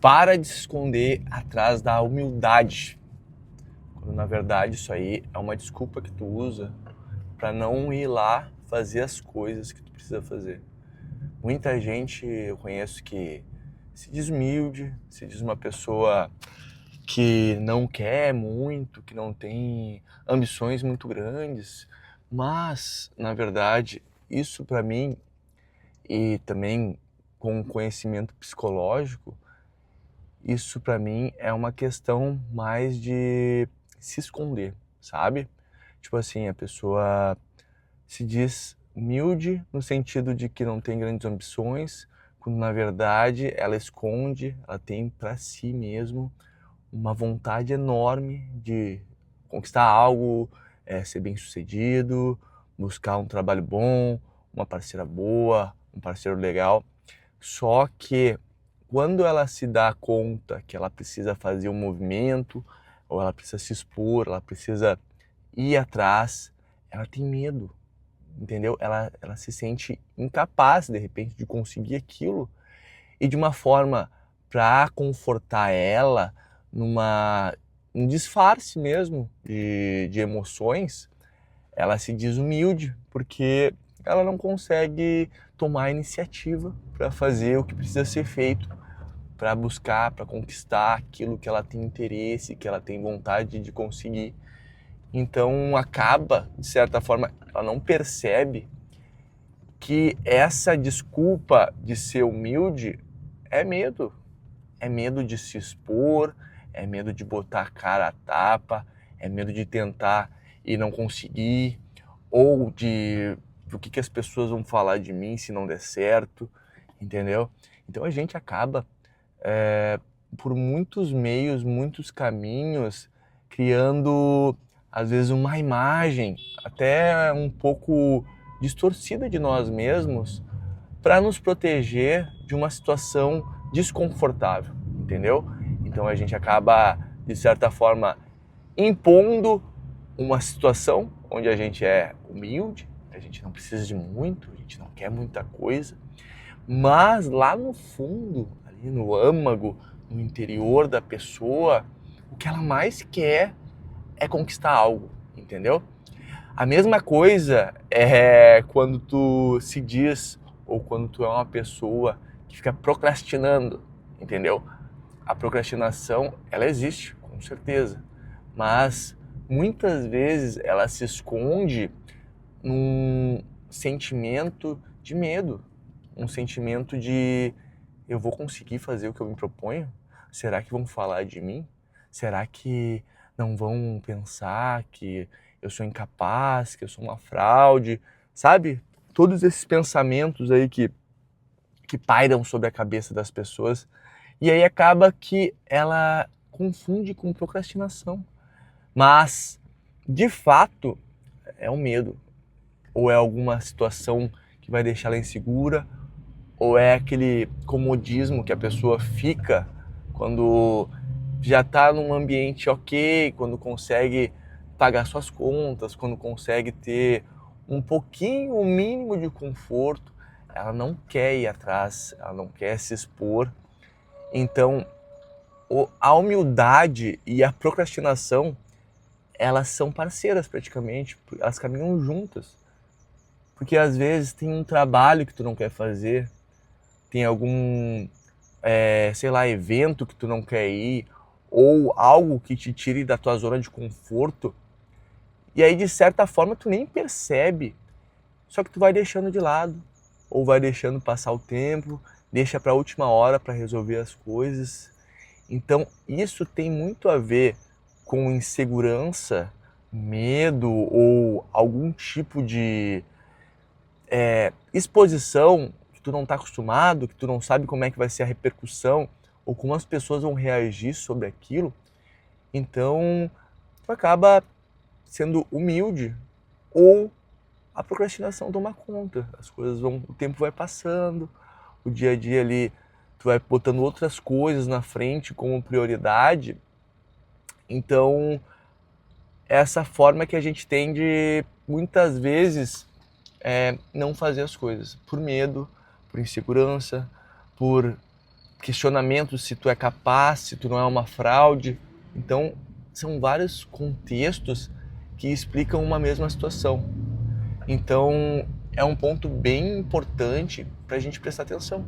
para de se esconder atrás da humildade. Quando na verdade isso aí é uma desculpa que tu usa para não ir lá fazer as coisas que tu precisa fazer. Muita gente eu conheço que se diz humilde, se diz uma pessoa que não quer muito, que não tem ambições muito grandes, mas na verdade isso para mim, e também com conhecimento psicológico, isso para mim é uma questão mais de se esconder, sabe? Tipo assim, a pessoa se diz humilde no sentido de que não tem grandes ambições, quando na verdade ela esconde, ela tem para si mesmo uma vontade enorme de conquistar algo, ser bem-sucedido, buscar um trabalho bom, uma parceira boa, um parceiro legal. Só que quando ela se dá conta que ela precisa fazer um movimento, ou ela precisa se expor, ela precisa ir atrás, ela tem medo, entendeu? Ela se sente incapaz, de repente, de conseguir aquilo. E de uma forma para confortar ela, um disfarce mesmo de emoções, ela se diz humilde, porque ela não consegue tomar a iniciativa para fazer o que precisa ser feito, para buscar, para conquistar aquilo que ela tem interesse, que ela tem vontade de conseguir. Então acaba, de certa forma, ela não percebe que essa desculpa de ser humilde é medo. É medo de se expor, é medo de botar a cara a tapa, é medo de tentar e não conseguir, ou de o que as pessoas vão falar de mim se não der certo, entendeu? Então a gente acaba, por muitos meios, muitos caminhos, criando às vezes uma imagem até um pouco distorcida de nós mesmos para nos proteger de uma situação desconfortável, entendeu? Então a gente acaba, de certa forma, impondo uma situação onde a gente é humilde, a gente não precisa de muito, a gente não quer muita coisa, mas lá no fundo, ali no âmago, no interior da pessoa, o que ela mais quer é conquistar algo, entendeu? A mesma coisa é quando tu se diz, ou quando tu é uma pessoa que fica procrastinando, entendeu? A procrastinação, ela existe, com certeza, mas muitas vezes ela se esconde num sentimento de medo, um sentimento de eu vou conseguir fazer o que eu me proponho? Será que vão falar de mim? Será que não vão pensar que eu sou incapaz, que eu sou uma fraude? Sabe? Todos esses pensamentos aí que pairam sobre a cabeça das pessoas. E aí acaba que ela confunde com procrastinação. Mas, de fato, é um medo. Ou é alguma situação que vai deixar ela insegura, ou é aquele comodismo que a pessoa fica quando já está num ambiente ok, quando consegue pagar suas contas, quando consegue ter um pouquinho, o mínimo de conforto, ela não quer ir atrás, ela não quer se expor. Então, a humildade e a procrastinação, elas são parceiras praticamente, elas caminham juntas. Porque às vezes tem um trabalho que tu não quer fazer, tem algum, sei lá, evento que tu não quer ir, ou algo que te tire da tua zona de conforto, e aí de certa forma tu nem percebe, só que tu vai deixando de lado, ou vai deixando passar o tempo, deixa para a última hora para resolver as coisas. Então isso tem muito a ver com insegurança, medo ou algum tipo de exposição que tu não está acostumado, que tu não sabe como é que vai ser a repercussão ou como as pessoas vão reagir sobre aquilo, então tu acaba sendo humilde ou a procrastinação toma conta, as coisas vão, o tempo vai passando, o dia a dia ali tu vai botando outras coisas na frente como prioridade, então essa forma que a gente tem de muitas vezes não fazer as coisas por medo, por insegurança, por questionamentos se tu é capaz, se tu não é uma fraude. Então, são vários contextos que explicam uma mesma situação. Então, é um ponto bem importante para a gente prestar atenção.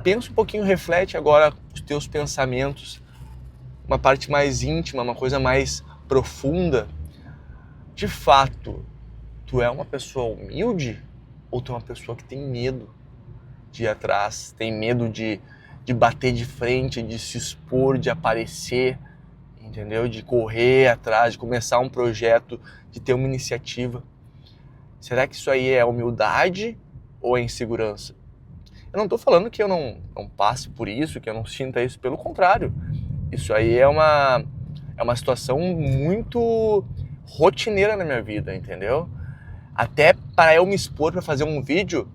Pensa um pouquinho, reflete agora os teus pensamentos, uma parte mais íntima, uma coisa mais profunda. De fato, tu é uma pessoa humilde ou tu é uma pessoa que tem medo de ir atrás, tem medo de bater de frente, de se expor, de aparecer, entendeu? De correr atrás, de começar um projeto, de ter uma iniciativa. Será que isso aí é humildade ou é insegurança? Eu não estou falando que eu não passe por isso, que eu não sinta isso, pelo contrário. Isso aí é uma situação muito rotineira na minha vida, entendeu? Até para eu me expor para fazer um vídeo,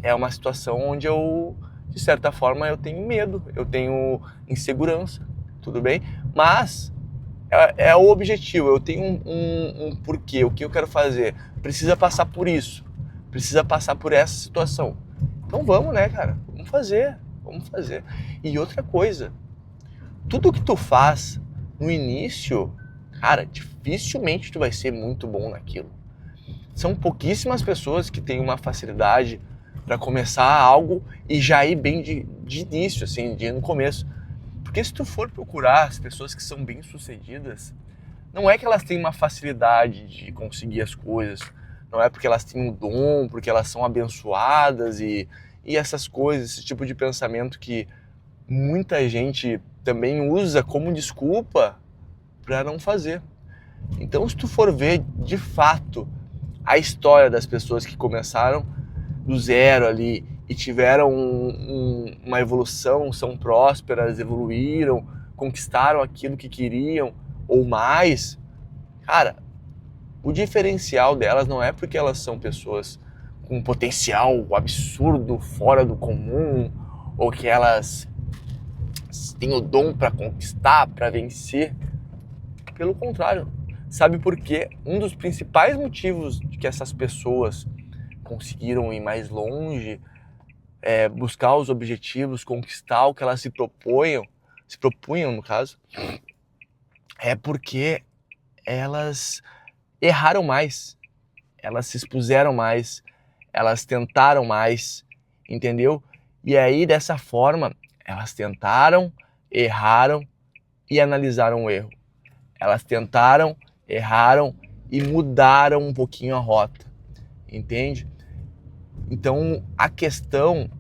é uma situação onde eu, de certa forma, eu tenho medo, eu tenho insegurança, tudo bem? Mas é o objetivo, eu tenho um porquê, o que eu quero fazer. Precisa passar por isso, precisa passar por essa situação. Então vamos, né, cara? Vamos fazer. E outra coisa, tudo que tu faz no início, cara, dificilmente tu vai ser muito bom naquilo. São pouquíssimas pessoas que têm uma facilidade para começar algo e já ir bem de início, assim, no começo. Porque se tu for procurar as pessoas que são bem-sucedidas, não é que elas têm uma facilidade de conseguir as coisas, não é porque elas têm um dom, porque elas são abençoadas e essas coisas, esse tipo de pensamento que muita gente também usa como desculpa para não fazer. Então, se tu for ver de fato a história das pessoas que começaram do zero ali e tiveram uma evolução, são prósperas, evoluíram, conquistaram aquilo que queriam ou mais, cara, o diferencial delas não é porque elas são pessoas com um potencial absurdo, fora do comum, ou que elas têm o dom para conquistar, para vencer. Pelo contrário, sabe por quê? Um dos principais motivos de que essas pessoas conseguiram ir mais longe, buscar os objetivos, conquistar o que elas se propunham no caso, é porque elas erraram mais, elas se expuseram mais, elas tentaram mais, entendeu? E aí, dessa forma, elas tentaram, erraram e analisaram o erro. Elas tentaram, erraram e mudaram um pouquinho a rota, entende? Então, a questão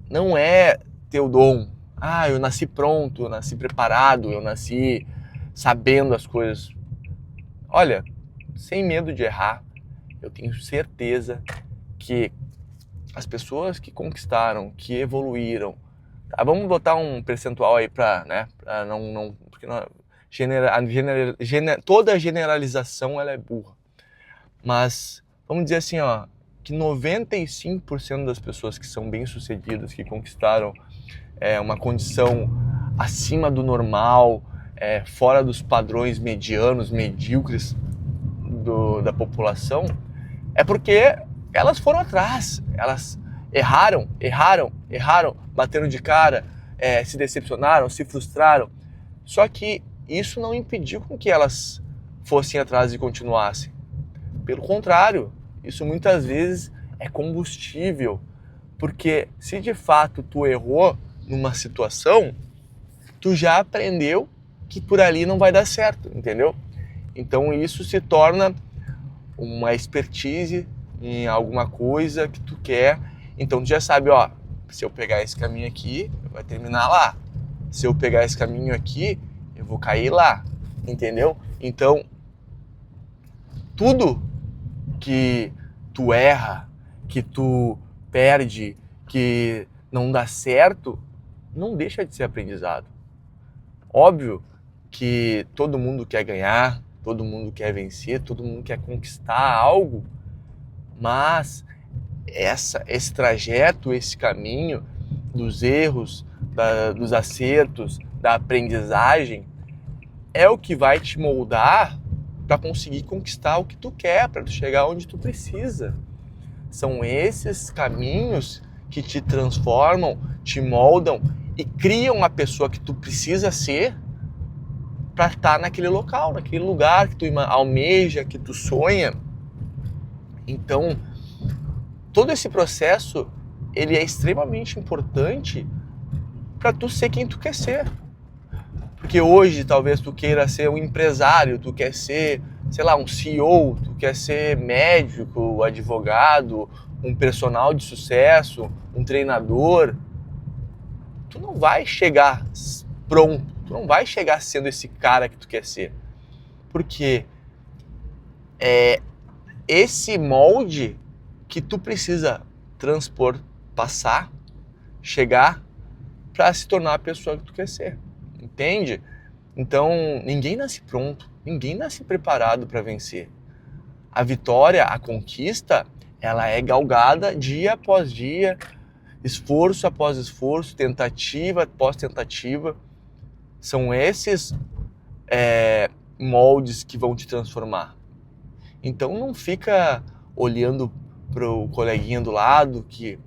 não é ter o dom. Ah, eu nasci pronto, eu nasci preparado, eu nasci sabendo as coisas. Olha, sem medo de errar, eu tenho certeza que as pessoas que conquistaram, que evoluíram, tá? Vamos botar um percentual aí para, né, pra não, porque não, toda generalização ela é burra. Mas vamos dizer assim, ó, que 95% das pessoas que são bem-sucedidas, que conquistaram uma condição acima do normal, fora dos padrões medianos, medíocres da população, é porque elas foram atrás, elas erraram, bateram de cara, se decepcionaram, se frustraram. Só que isso não impediu com que elas fossem atrás e continuassem. Pelo contrário, isso muitas vezes é combustível, porque se de fato tu errou numa situação, tu já aprendeu que por ali não vai dar certo, entendeu? Então isso se torna uma expertise em alguma coisa que tu quer. Então tu já sabe, ó, se eu pegar esse caminho aqui, vai terminar lá. Se eu pegar esse caminho aqui, eu vou cair lá, entendeu? Então, tudo que tu erra, que tu perde, que não dá certo, não deixa de ser aprendizado. Óbvio que todo mundo quer ganhar, todo mundo quer vencer, todo mundo quer conquistar algo, mas esse trajeto, esse caminho dos erros, dos acertos, da aprendizagem, é o que vai te moldar para conseguir conquistar o que tu quer, para tu chegar onde tu precisa. São esses caminhos que te transformam, te moldam e criam a pessoa que tu precisa ser para estar naquele local, naquele lugar que tu almeja, que tu sonha. Então, todo esse processo, ele é extremamente importante para tu ser quem tu quer ser. Porque hoje, talvez tu queira ser um empresário, tu quer ser, sei lá, um CEO, tu quer ser médico, advogado, um personal de sucesso, um treinador. Tu não vai chegar pronto, tu não vai chegar sendo esse cara que tu quer ser. Porque é esse molde que tu precisa transpor, passar, chegar para se tornar a pessoa que tu quer ser. Entende? Então, ninguém nasce pronto, ninguém nasce preparado para vencer. A vitória, a conquista, ela é galgada dia após dia, esforço após esforço, tentativa após tentativa. São esses moldes que vão te transformar. Então não fica olhando pro coleguinha do lado que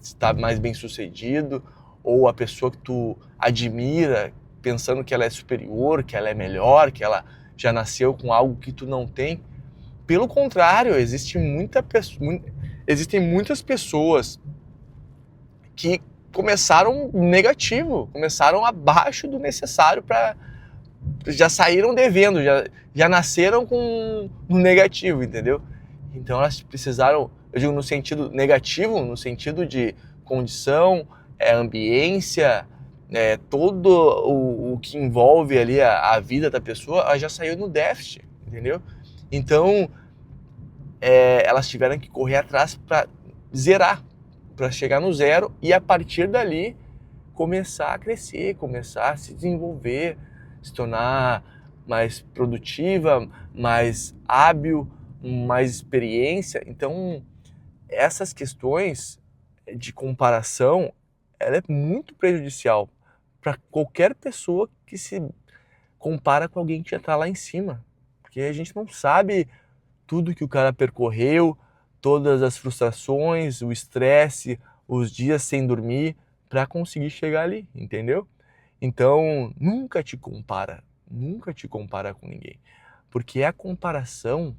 está mais bem sucedido, ou a pessoa que tu admira, pensando que ela é superior, que ela é melhor, que ela já nasceu com algo que tu não tem. Pelo contrário, existem muitas pessoas que começaram negativo, começaram abaixo do necessário para... já saíram devendo, já nasceram com um negativo, entendeu? Então elas precisaram, eu digo no sentido negativo, no sentido de condição, ambiência, todo o que envolve ali a vida da pessoa, ela já saiu no déficit, entendeu? Então elas tiveram que correr atrás para zerar, para chegar no zero e a partir dali começar a crescer, começar a se desenvolver, se tornar mais produtiva, mais hábil, mais experiência. Então, essas questões de comparação, ela é muito prejudicial para qualquer pessoa que se compara com alguém que já está lá em cima. Porque a gente não sabe tudo que o cara percorreu, todas as frustrações, o estresse, os dias sem dormir para conseguir chegar ali, entendeu? Então, nunca te compara com ninguém, porque a comparação,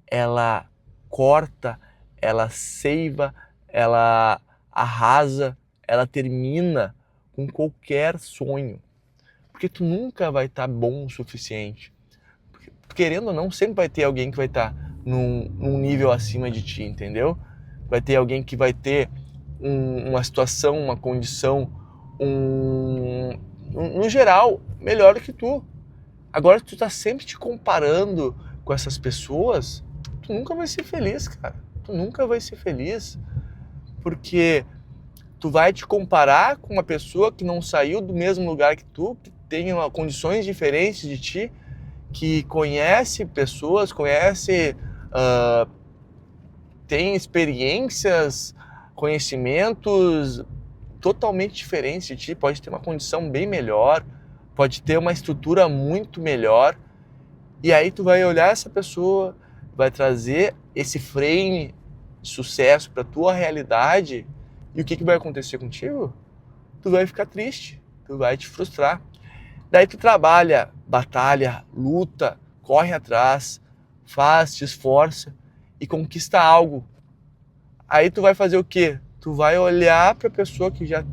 ela corta, ela ceiva, ela arrasa, ela termina com qualquer sonho, porque tu nunca vai estar bom o suficiente. Porque, querendo ou não, sempre vai ter alguém que vai estar num nível acima de ti, entendeu? Vai ter alguém que vai ter uma situação, uma condição, no geral, melhor do que tu. Agora, tu tá sempre te comparando com essas pessoas, tu nunca vai ser feliz, cara. Tu nunca vai ser feliz. Porque tu vai te comparar com uma pessoa que não saiu do mesmo lugar que tu, que tem condições diferentes de ti, que conhece pessoas, tem experiências, conhecimentos totalmente diferentes de ti, pode ter uma condição bem melhor, pode ter uma estrutura muito melhor, e aí tu vai olhar essa pessoa, vai trazer esse frame de sucesso para tua realidade, e o que vai acontecer contigo? Tu vai ficar triste, tu vai te frustrar. Daí tu trabalha, batalha, luta, corre atrás, faz, te esforça e conquista algo. Aí tu vai fazer o quê? Tu vai olhar para a pessoa que já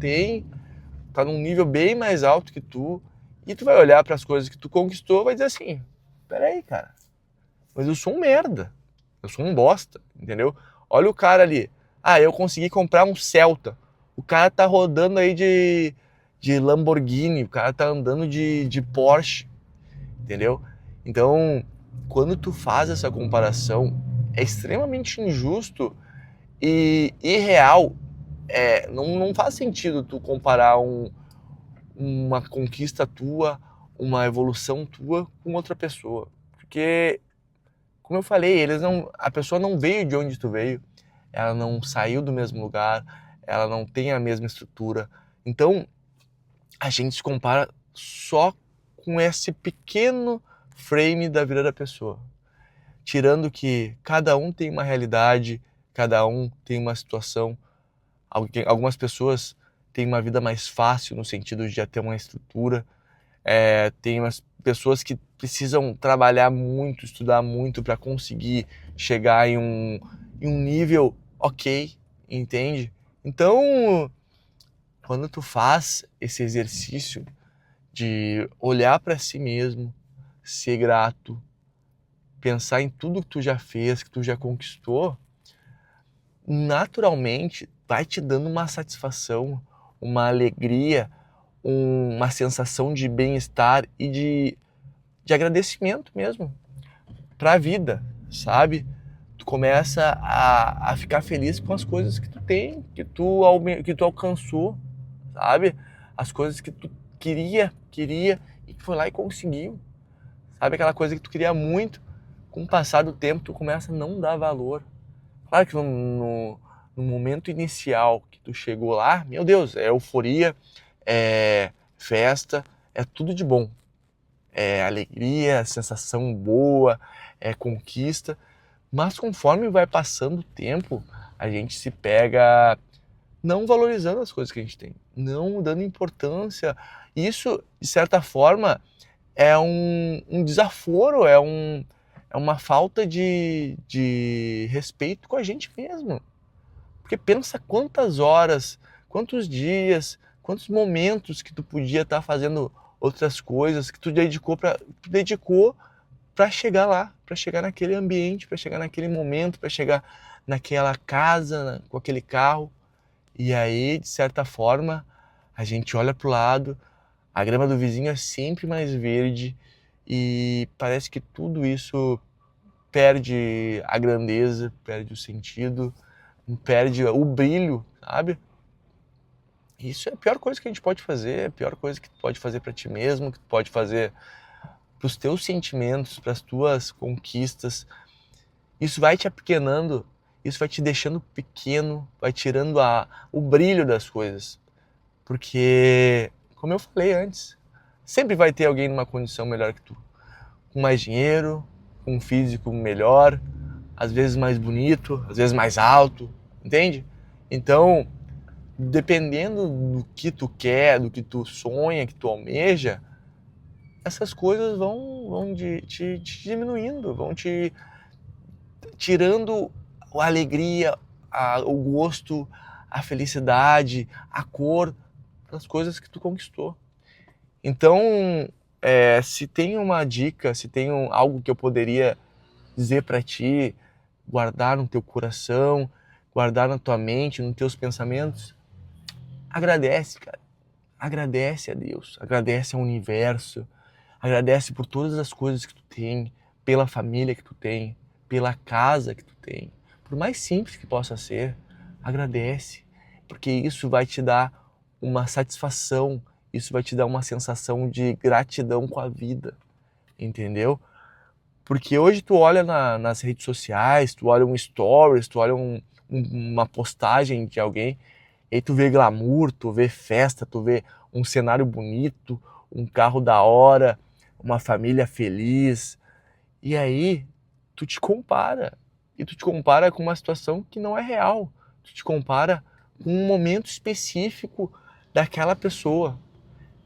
tá num nível bem mais alto que tu, e tu vai olhar para as coisas que tu conquistou e vai dizer assim, peraí, cara, mas eu sou um merda, eu sou um bosta, entendeu? Olha o cara ali, eu consegui comprar um Celta, o cara tá rodando aí de Lamborghini, o cara tá andando de Porsche, entendeu? Então, quando tu faz essa comparação, é extremamente injusto e irreal. Não faz sentido tu comparar uma conquista tua, uma evolução tua com outra pessoa. Porque, como eu falei, a pessoa não veio de onde tu veio, ela não saiu do mesmo lugar, ela não tem a mesma estrutura. Então, a gente se compara só com esse pequeno frame da vida da pessoa. Tirando que cada um tem uma realidade, cada um tem uma situação, Algumas pessoas têm uma vida mais fácil no sentido de já ter uma estrutura. Tem umas pessoas que precisam trabalhar muito, estudar muito para conseguir chegar em um nível ok, entende? Então, quando tu faz esse exercício de olhar para si mesmo, ser grato, pensar em tudo que tu já fez, que tu já conquistou, naturalmente vai te dando uma satisfação, uma alegria, uma sensação de bem-estar e de agradecimento mesmo para a vida, sabe? Tu começa a ficar feliz com as coisas que tu tem, que tu alcançou, sabe? As coisas que tu queria e que foi lá e conseguiu. Sabe aquela coisa que tu queria muito, com o passar do tempo tu começa a não dar valor. Claro que no momento inicial que tu chegou lá, meu Deus, é euforia, é festa, é tudo de bom. É alegria, sensação boa, é conquista. Mas conforme vai passando o tempo, a gente se pega não valorizando as coisas que a gente tem, não dando importância. Isso, de certa forma, é um desaforo, é uma falta de respeito com a gente mesmo. Porque pensa quantas horas, quantos dias, quantos momentos que tu podia estar fazendo outras coisas, que tu dedicou para chegar lá, para chegar naquele ambiente, para chegar naquele momento, para chegar naquela casa, com aquele carro. E aí, de certa forma, a gente olha pro lado, a grama do vizinho é sempre mais verde e parece que tudo isso perde a grandeza, perde o sentido, perde o brilho, sabe? Isso é a pior coisa que a gente pode fazer, é a pior coisa que tu pode fazer para ti mesmo, que tu pode fazer para os teus sentimentos, para as tuas conquistas. Isso vai te apequenando, isso vai te deixando pequeno, vai tirando o brilho das coisas. Porque, como eu falei antes, sempre vai ter alguém numa condição melhor que tu. Com mais dinheiro, com um físico melhor, às vezes mais bonito, às vezes mais alto, entende? Então, dependendo do que tu quer, do que tu sonha, que tu almeja, essas coisas vão te diminuindo, vão te tirando a alegria, o gosto, a felicidade, a cor das coisas que tu conquistou. Então, se tem uma dica, se tem algo que eu poderia dizer para ti, guardar no teu coração, guardar na tua mente, nos teus pensamentos, agradece, cara. Agradece a Deus, agradece ao universo, agradece por todas as coisas que tu tem, pela família que tu tem, pela casa que tu tem. Por mais simples que possa ser, agradece, porque isso vai te dar uma satisfação, isso vai te dar uma sensação de gratidão com a vida, entendeu? Porque hoje tu olha nas redes sociais, tu olha um stories, tu olha uma postagem de alguém, e aí tu vê glamour, tu vê festa, tu vê um cenário bonito, um carro da hora, uma família feliz. E aí tu te compara. E tu te compara com uma situação que não é real. Tu te compara com um momento específico daquela pessoa.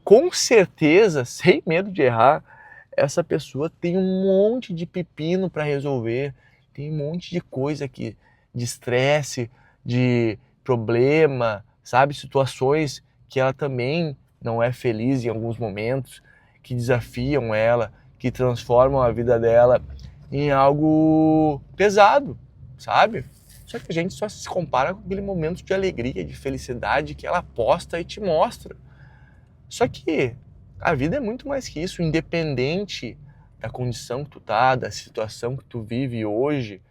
Com certeza, sem medo de errar, essa pessoa tem um monte de pepino para resolver, tem um monte de coisa aqui, de estresse, de problema, sabe? Situações que ela também não é feliz em alguns momentos, que desafiam ela, que transformam a vida dela em algo pesado, sabe? Só que a gente só se compara com aquele momento de alegria, de felicidade que ela posta e te mostra. Só que a vida é muito mais que isso, independente da condição que tu tá, da situação que tu vive hoje,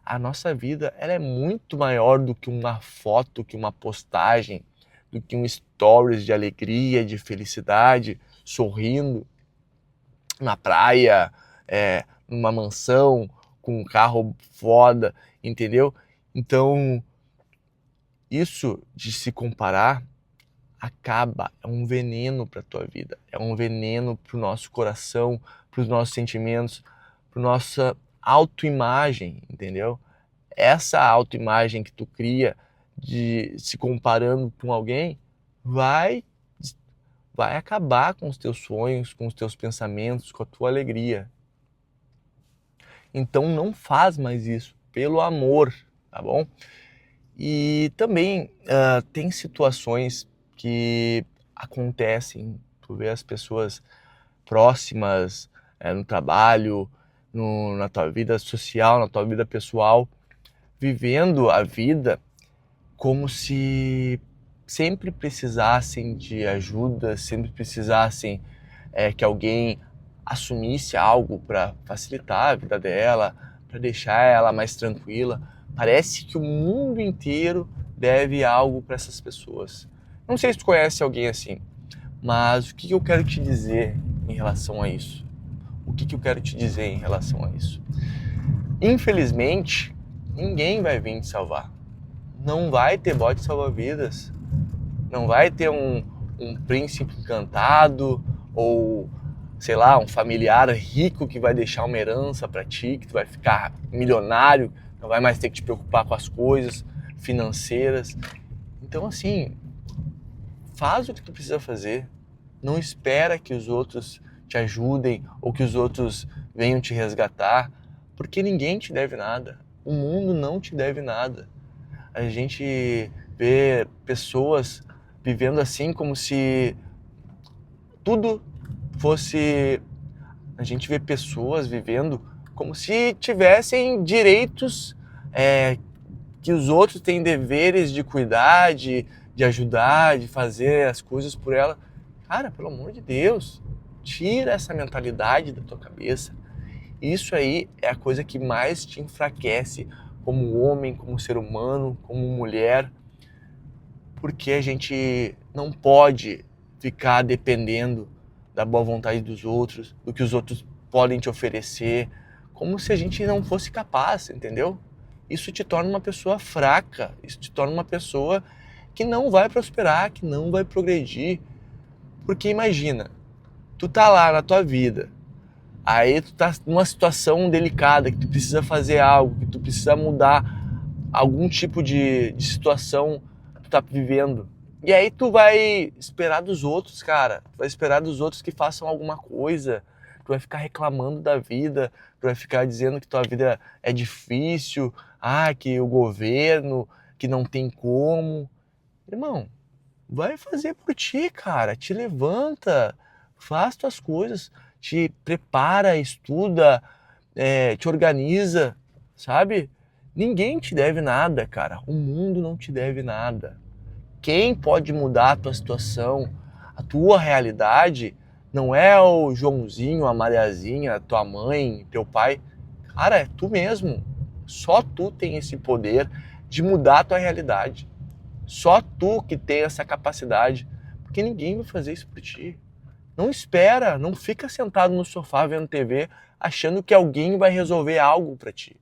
a nossa vida ela é muito maior do que uma foto, que uma postagem, do que um stories de alegria, de felicidade, sorrindo na praia, numa mansão, com um carro foda, entendeu? Então, isso de se comparar acaba, é um veneno para a tua vida, é um veneno para o nosso coração, para os nossos sentimentos, para nossa autoimagem, entendeu? Essa autoimagem que tu cria de se comparando com alguém, vai acabar com os teus sonhos, com os teus pensamentos, com a tua alegria. Então não faz mais isso, pelo amor, tá bom? E também tem situações que acontecem, tu vê as pessoas próximas no trabalho, na tua vida social, na tua vida pessoal, vivendo a vida como se sempre precisassem de ajuda, sempre precisassem que alguém assumisse algo para facilitar a vida dela, para deixar ela mais tranquila. Parece que o mundo inteiro deve algo para essas pessoas. Não sei se tu conhece alguém assim, mas o que eu quero te dizer em relação a isso? O que eu quero te dizer em relação a isso? Infelizmente, ninguém vai vir te salvar. Não vai ter bote salva-vidas. Não vai ter um príncipe encantado ou, sei lá, um familiar rico que vai deixar uma herança para ti, que tu vai ficar milionário, não vai mais ter que te preocupar com as coisas financeiras. Então, assim, faz o que tu precisa fazer. Não espera que os outros te ajudem ou que os outros venham te resgatar, porque ninguém te deve nada. O mundo não te deve nada. A gente vê pessoas vivendo assim como se tudo fosse... A gente vê pessoas vivendo como se tivessem direitos que os outros têm deveres de cuidar, de ajudar, de fazer as coisas por ela. Cara, pelo amor de Deus, tira essa mentalidade da tua cabeça. Isso aí é a coisa que mais te enfraquece como homem, como ser humano, como mulher, porque a gente não pode ficar dependendo da boa vontade dos outros, do que os outros podem te oferecer, como se a gente não fosse capaz, entendeu? Isso te torna uma pessoa fraca, isso te torna uma pessoa que não vai prosperar, que não vai progredir. Porque imagina, tu tá lá na tua vida, aí tu tá numa situação delicada, que tu precisa fazer algo, que tu precisa mudar algum tipo de situação que tu tá vivendo. E aí tu vai esperar dos outros, cara. Tu vai esperar dos outros que façam alguma coisa. Tu vai ficar reclamando da vida. Tu vai ficar dizendo que tua vida é difícil. Que o governo, que não tem como. Irmão, vai fazer por ti, cara. Te levanta. Faz tuas coisas. Te prepara, estuda, te organiza, sabe? Ninguém te deve nada, cara. O mundo não te deve nada. Quem pode mudar a tua situação, a tua realidade, não é o Joãozinho, a Mariazinha, tua mãe, teu pai. Cara, é tu mesmo. Só tu tem esse poder de mudar a tua realidade. Só tu que tem essa capacidade. Porque ninguém vai fazer isso por ti. Não espera, não fica sentado no sofá vendo TV achando que alguém vai resolver algo para ti.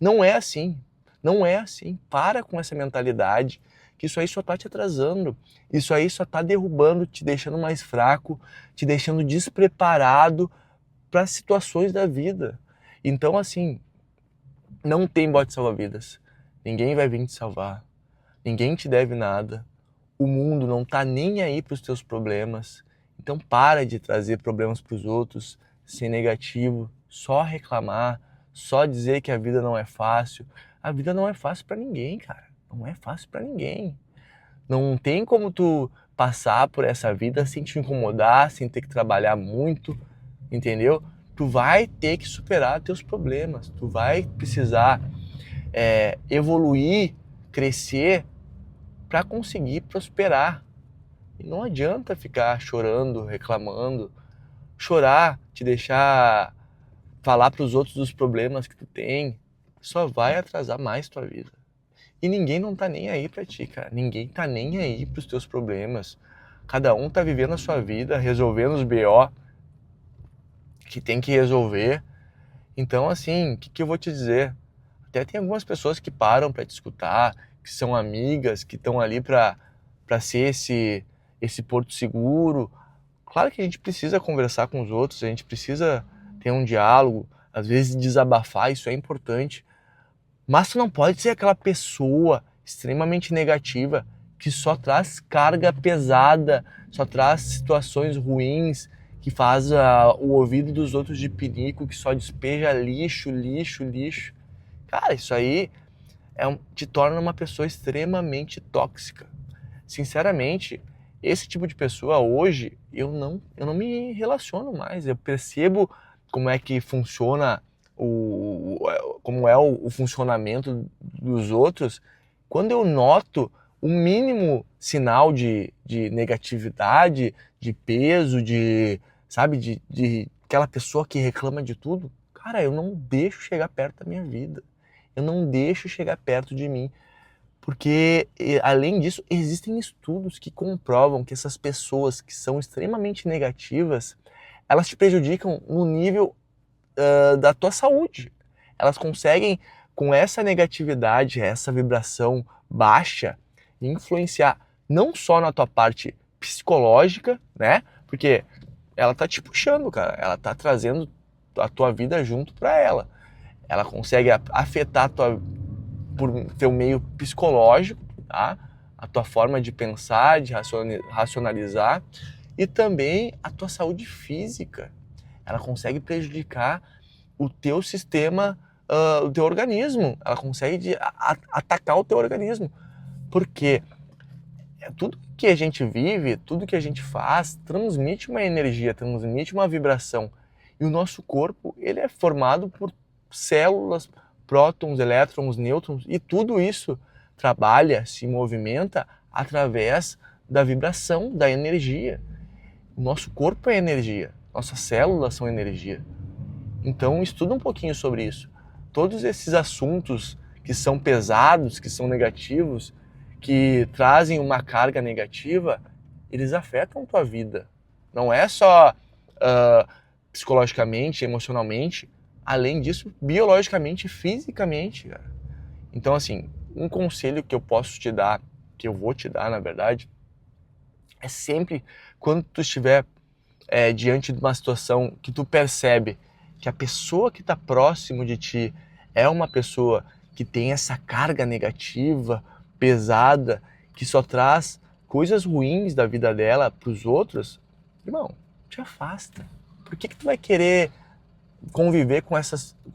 Não é assim. Não é assim. Para com essa mentalidade, que isso aí só tá te atrasando. Isso aí só tá derrubando, te deixando mais fraco, te deixando despreparado para situações da vida. Então, assim, não tem bote salva-vidas. Ninguém vai vir te salvar. Ninguém te deve nada. O mundo não tá nem aí para os teus problemas. Então para de trazer problemas para os outros, ser negativo, só reclamar, só dizer que a vida não é fácil. A vida não é fácil para ninguém, cara. Não é fácil para ninguém. Não tem como tu passar por essa vida sem te incomodar, sem ter que trabalhar muito, entendeu? Tu vai ter que superar teus problemas. Tu vai precisar evoluir, crescer para conseguir prosperar. E não adianta ficar chorando, reclamando. Chorar, te deixar falar para os outros dos problemas que tu tem, só vai atrasar mais tua vida. E ninguém não tá nem aí pra ti, cara. Ninguém tá nem aí pros teus problemas. Cada um tá vivendo a sua vida, resolvendo os BO que tem que resolver. Então, assim, o que eu vou te dizer? Até tem algumas pessoas que param pra te escutar, que são amigas, que estão ali pra ser esse porto seguro. Claro que a gente precisa conversar com os outros, a gente precisa ter um diálogo, às vezes desabafar, isso é importante. Mas tu não pode ser aquela pessoa extremamente negativa, que só traz carga pesada, só traz situações ruins, que faz o ouvido dos outros de pinico, que só despeja lixo, lixo, lixo. Cara, isso aí te torna uma pessoa extremamente tóxica. Sinceramente, esse tipo de pessoa hoje, eu não me relaciono mais. Eu percebo como é que funciona, como é o funcionamento dos outros, quando eu noto o mínimo sinal de negatividade, de peso, sabe, de aquela pessoa que reclama de tudo, cara, eu não deixo chegar perto da minha vida. Eu não deixo chegar perto de mim. Porque, além disso, existem estudos que comprovam que essas pessoas que são extremamente negativas, elas te prejudicam no nível da tua saúde. Elas conseguem, com essa negatividade, essa vibração baixa, influenciar não só na tua parte psicológica, né? Porque ela tá te puxando, cara. Ela tá trazendo a tua vida junto para ela. Ela consegue afetar por teu meio psicológico, tá? A tua forma de pensar, de racionalizar, e também a tua saúde física. Ela consegue prejudicar o teu sistema, o teu organismo. Ela consegue atacar o teu organismo. Porque tudo que a gente vive, tudo que a gente faz, transmite uma energia, transmite uma vibração. E o nosso corpo, ele é formado por células, prótons, elétrons, nêutrons, e tudo isso trabalha, se movimenta através da vibração, da energia. O nosso corpo é energia, nossas células são energia. Então estuda um pouquinho sobre isso. Todos esses assuntos que são pesados, que são negativos, que trazem uma carga negativa, eles afetam tua vida. Não é só psicologicamente, emocionalmente, além disso, biologicamente e fisicamente, cara. Então, assim, um conselho que eu posso te dar, que eu vou te dar, na verdade, é sempre quando tu estiver diante de uma situação que tu percebe que a pessoa que está próximo de ti é uma pessoa que tem essa carga negativa, pesada, que só traz coisas ruins da vida dela para os outros, irmão, te afasta. Por que tu vai querer conviver com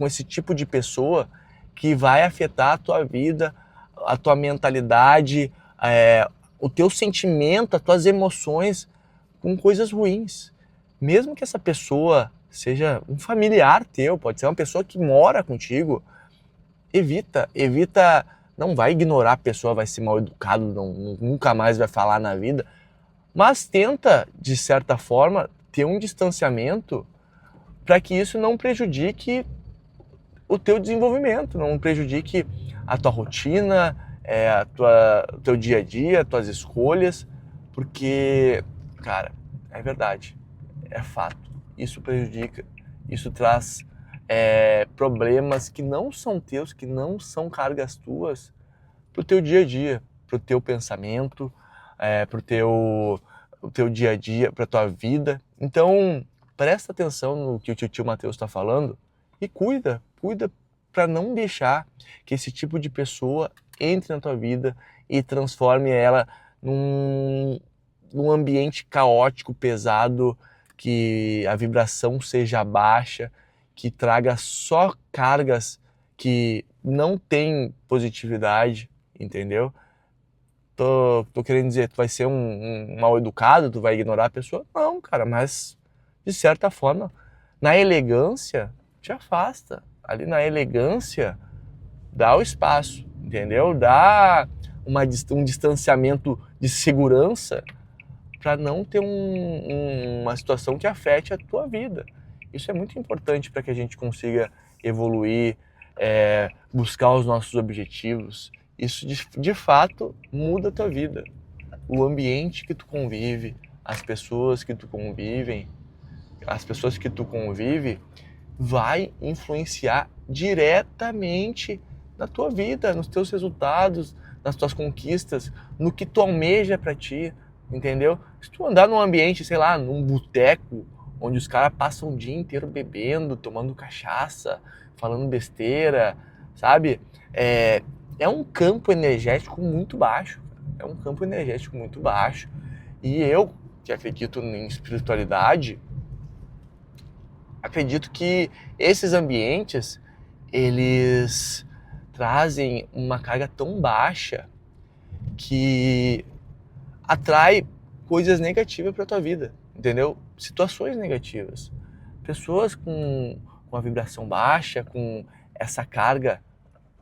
esse tipo de pessoa que vai afetar a tua vida, a tua mentalidade, o teu sentimento, as tuas emoções com coisas ruins? Mesmo que essa pessoa seja um familiar teu, pode ser uma pessoa que mora contigo, evita, não vai ignorar a pessoa, vai ser mal educado, nunca mais vai falar na vida, mas tenta, de certa forma, ter um distanciamento para que isso não prejudique o teu desenvolvimento, não prejudique a tua rotina, o teu dia a dia, as tuas escolhas, porque, cara, é verdade, é fato, isso prejudica, isso traz problemas que não são teus, que não são cargas tuas, pro teu dia a dia, pro teu pensamento, pro teu dia a dia, pra tua vida. Então, presta atenção no que o tio Matheus está falando e cuida para não deixar que esse tipo de pessoa entre na tua vida e transforme ela num ambiente caótico, pesado, que a vibração seja baixa, que traga só cargas que não tem positividade, entendeu? Tô querendo dizer, tu vai ser um mal educado, tu vai ignorar a pessoa? Não, cara, mas de certa forma, na elegância, te afasta. Ali na elegância, dá o espaço, entendeu? Dá um distanciamento de segurança para não ter uma situação que afete a tua vida. Isso é muito importante para que a gente consiga evoluir, buscar os nossos objetivos. Isso de fato muda a tua vida. O ambiente que tu convive, as pessoas que tu convive, vai influenciar diretamente na tua vida, nos teus resultados, nas tuas conquistas, no que tu almeja para ti, entendeu? Se tu andar num ambiente, sei lá, num boteco, onde os caras passam o dia inteiro bebendo, tomando cachaça, falando besteira, sabe? é um campo energético muito baixo. É um campo energético muito baixo. E eu, que acredito em espiritualidade, acredito que esses ambientes, eles trazem uma carga tão baixa que atrai coisas negativas para tua vida, entendeu? Situações negativas. Pessoas com a vibração baixa, com essa carga,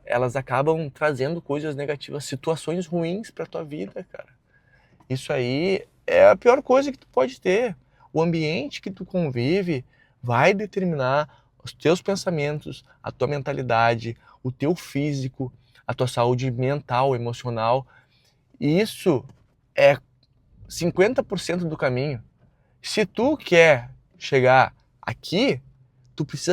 elas acabam trazendo coisas negativas, situações ruins para tua vida, cara. Isso aí é a pior coisa que tu pode ter. O ambiente que tu convive vai determinar os teus pensamentos, a tua mentalidade, o teu físico, a tua saúde mental, emocional. E isso é 50% do caminho. Se tu quer chegar aqui, tu precisa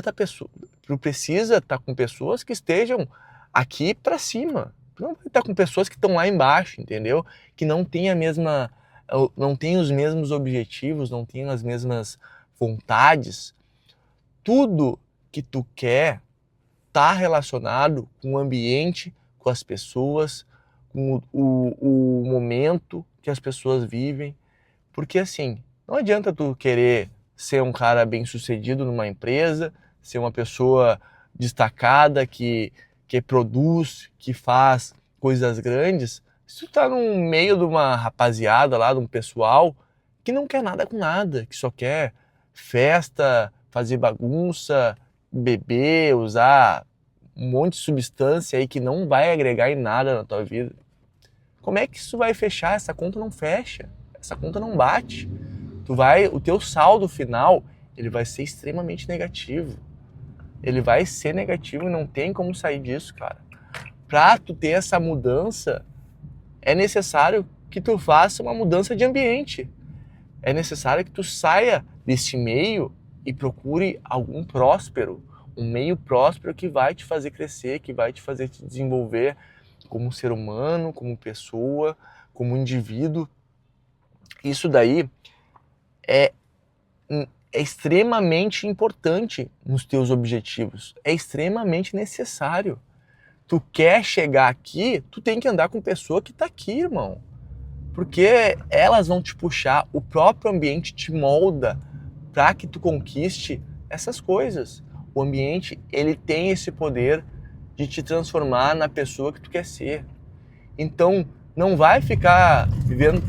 estar com pessoas que estejam aqui para cima. Tu não vai estar com pessoas que estão lá embaixo, entendeu? Que não têm não têm os mesmos objetivos, não têm as mesmas vontades. Tudo que tu quer está relacionado com o ambiente, com as pessoas, com o momento que as pessoas vivem. Porque assim, não adianta tu querer ser um cara bem sucedido numa empresa, ser uma pessoa destacada que produz, que faz coisas grandes, se tu tá no meio de uma rapaziada lá, de um pessoal que não quer nada com nada, que só quer festa, fazer bagunça, beber, usar um monte de substância aí que não vai agregar em nada na tua vida. Como é que isso vai fechar? Essa conta não fecha, essa conta não bate. O teu saldo final, ele vai ser extremamente negativo. Ele vai ser negativo e não tem como sair disso, cara. Pra tu ter essa mudança, é necessário que tu faça uma mudança de ambiente. É necessário que tu saia desse meio e procure algum próspero, um meio próspero que vai te fazer crescer, que vai te fazer te desenvolver como ser humano, como pessoa, como indivíduo. Isso daí é extremamente importante nos teus objetivos, é extremamente necessário. Tu quer chegar aqui, tu tem que andar com pessoa que tá aqui, irmão. Porque elas vão te puxar, o próprio ambiente te molda para que tu conquiste essas coisas. O ambiente, ele tem esse poder de te transformar na pessoa que tu quer ser. Então, não vai ficar vivendo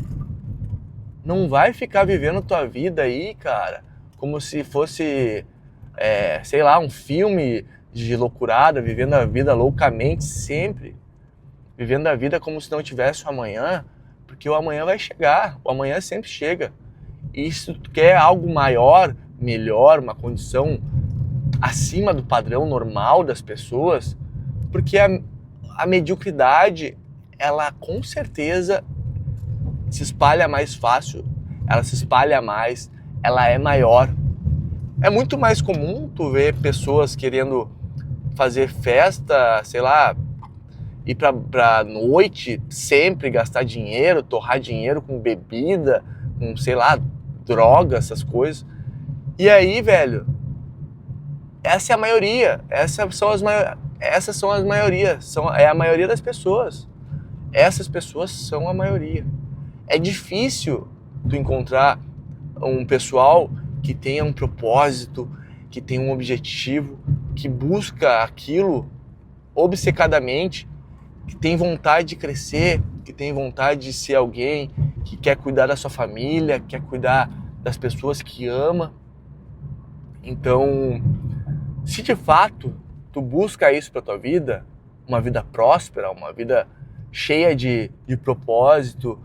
tua vida aí, cara, como se fosse, sei lá, um filme de loucurada, vivendo a vida loucamente sempre, vivendo a vida como se não tivesse o amanhã, porque o amanhã vai chegar, o amanhã sempre chega. E se tu quer algo maior, melhor, uma condição acima do padrão normal das pessoas, porque a mediocridade, ela com certeza se espalha mais fácil, ela se espalha mais, ela é maior. É muito mais comum tu ver pessoas querendo fazer festa, sei lá, ir pra noite, sempre gastar dinheiro, torrar dinheiro com bebida, com, sei lá, droga, essas coisas. E aí, velho, essa é a maioria, essas são as maiorias, é a maioria das pessoas. Essas pessoas são a maioria. É difícil tu encontrar um pessoal que tenha um propósito, que tenha um objetivo, que busca aquilo obcecadamente, que tem vontade de crescer, que tem vontade de ser alguém, que quer cuidar da sua família, quer cuidar das pessoas que ama. Então, se de fato tu busca isso para tua vida, uma vida próspera, uma vida cheia de propósito,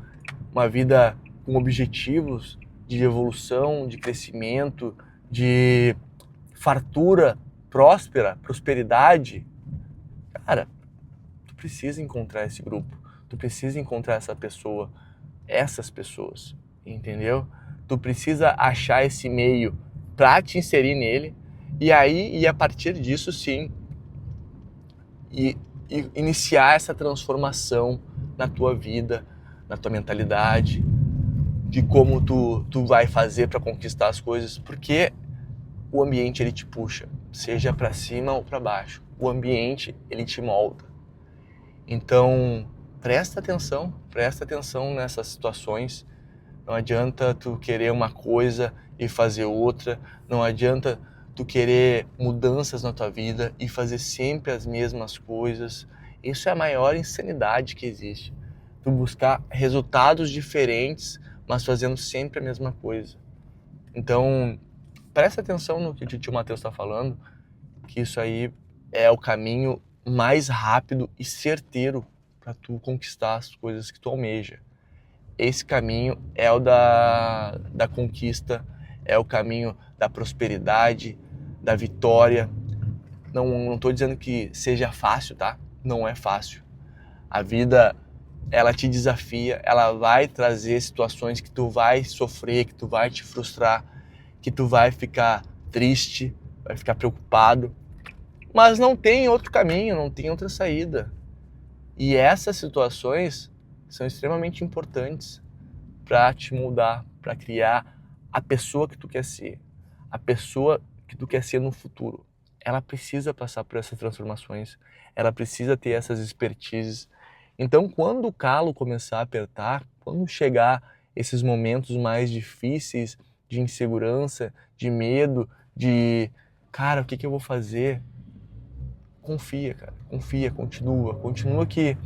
uma vida com objetivos de evolução, de crescimento, de fartura, próspera, prosperidade, cara, tu precisa encontrar esse grupo, tu precisa encontrar essas pessoas, entendeu? Tu precisa achar esse meio para te inserir nele e a partir disso sim, e iniciar essa transformação na tua vida, na tua mentalidade, de como tu vai fazer para conquistar as coisas, porque o ambiente ele te puxa, seja para cima ou para baixo. O ambiente ele te molda. Então, presta atenção nessas situações. Não adianta tu querer uma coisa e fazer outra, não adianta tu querer mudanças na tua vida e fazer sempre as mesmas coisas. Isso é a maior insanidade que existe. Tu buscar resultados diferentes, mas fazendo sempre a mesma coisa. Então, presta atenção no que o tio Matheus está falando, que isso aí é o caminho mais rápido e certeiro para tu conquistar as coisas que tu almeja. Esse caminho é o da conquista, é o caminho da prosperidade, da vitória. Não estou dizendo que seja fácil, tá? Não é fácil. A vida, ela te desafia, ela vai trazer situações que tu vai sofrer, que tu vai te frustrar, que tu vai ficar triste, vai ficar preocupado. Mas não tem outro caminho, não tem outra saída. E essas situações são extremamente importantes para te moldar, para criar a pessoa que tu quer ser, a pessoa que tu quer ser no futuro. Ela precisa passar por essas transformações, ela precisa ter essas expertises. Então, quando o calo começar a apertar, quando chegar esses momentos mais difíceis de insegurança, de medo, de cara, o que eu vou fazer? Confia, cara, confia, continua que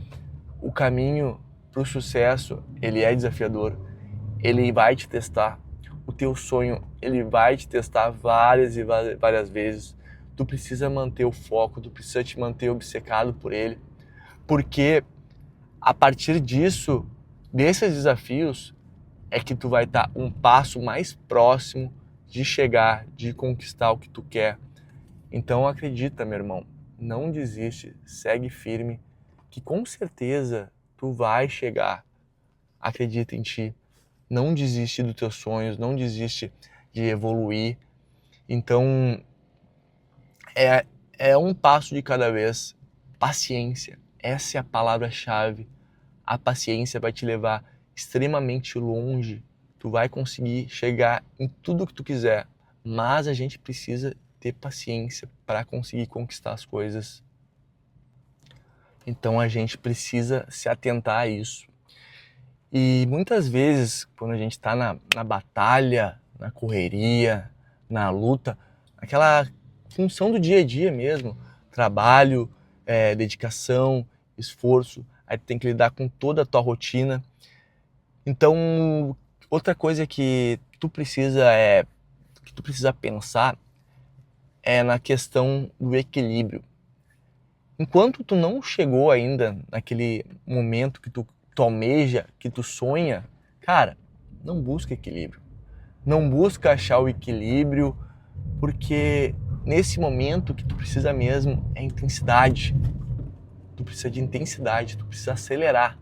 o caminho para o sucesso, ele é desafiador, ele vai te testar. O teu sonho, ele vai te testar várias e várias vezes. Tu precisa manter o foco, tu precisa te manter obcecado por ele, porque a partir disso, desses desafios, é que tu vai estar um passo mais próximo de chegar, de conquistar o que tu quer. Então acredita, meu irmão, não desiste, segue firme, que com certeza tu vai chegar. Acredita em ti, não desiste dos teus sonhos, não desiste de evoluir. Então é um passo de cada vez. Paciência, essa é a palavra-chave. A paciência vai te levar extremamente longe. Tu vai conseguir chegar em tudo que tu quiser, mas a gente precisa ter paciência para conseguir conquistar as coisas. Então a gente precisa se atentar a isso. E muitas vezes, quando a gente está na batalha, na correria, na luta, aquela função do dia a dia mesmo, trabalho, dedicação, esforço, aí tu tem que lidar com toda a tua rotina. Então, outra coisa que tu precisa pensar é na questão do equilíbrio. Enquanto tu não chegou ainda naquele momento que tu almeja, que tu sonha, cara, não busca equilíbrio. Não busca achar o equilíbrio, porque nesse momento que tu precisa mesmo é intensidade. Tu precisa de intensidade, tu precisa acelerar,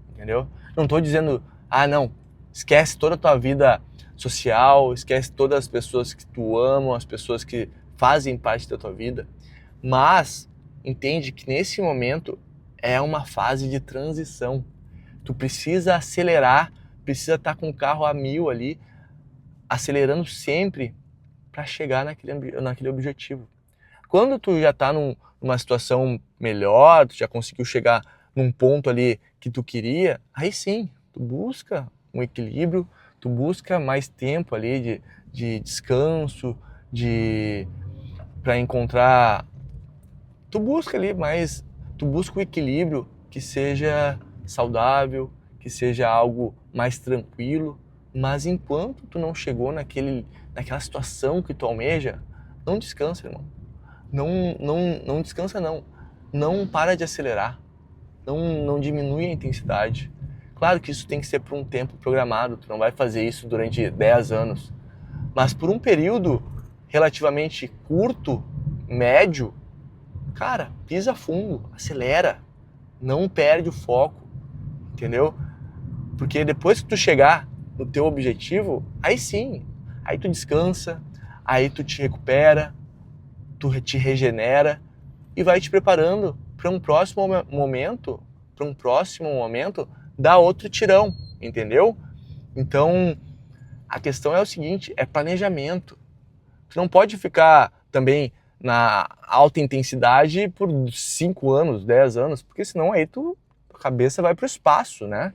entendeu? Não tô dizendo, não, esquece toda a tua vida social, esquece todas as pessoas que tu ama, as pessoas que fazem parte da tua vida, mas entende que nesse momento é uma fase de transição. Tu precisa acelerar, precisa estar com o carro a 1000 ali, acelerando sempre para chegar naquele objetivo. Quando tu já está numa situação melhor, tu já conseguiu chegar num ponto ali que tu queria, aí sim, tu busca um equilíbrio, tu busca mais tempo ali de descanso, para encontrar. Tu busca ali, mas tu busca o equilíbrio que seja saudável, que seja algo mais tranquilo, mas enquanto tu não chegou naquela situação que tu almeja, não descansa, irmão. Não descansa, não. Não para de acelerar. Não diminui a intensidade. Claro que isso tem que ser por um tempo programado, tu não vai fazer isso durante 10 anos. Mas por um período relativamente curto, médio, cara, pisa fundo, acelera, não perde o foco, entendeu? Porque depois que tu chegar no teu objetivo, aí sim, aí tu descansa, aí tu te recupera, tu te regenera e vai te preparando para um próximo momento, dar outro tirão, entendeu? Então, a questão é o seguinte, é planejamento. Tu não pode ficar também na alta intensidade por 5 anos, 10 anos, porque senão aí a cabeça vai para o espaço, né?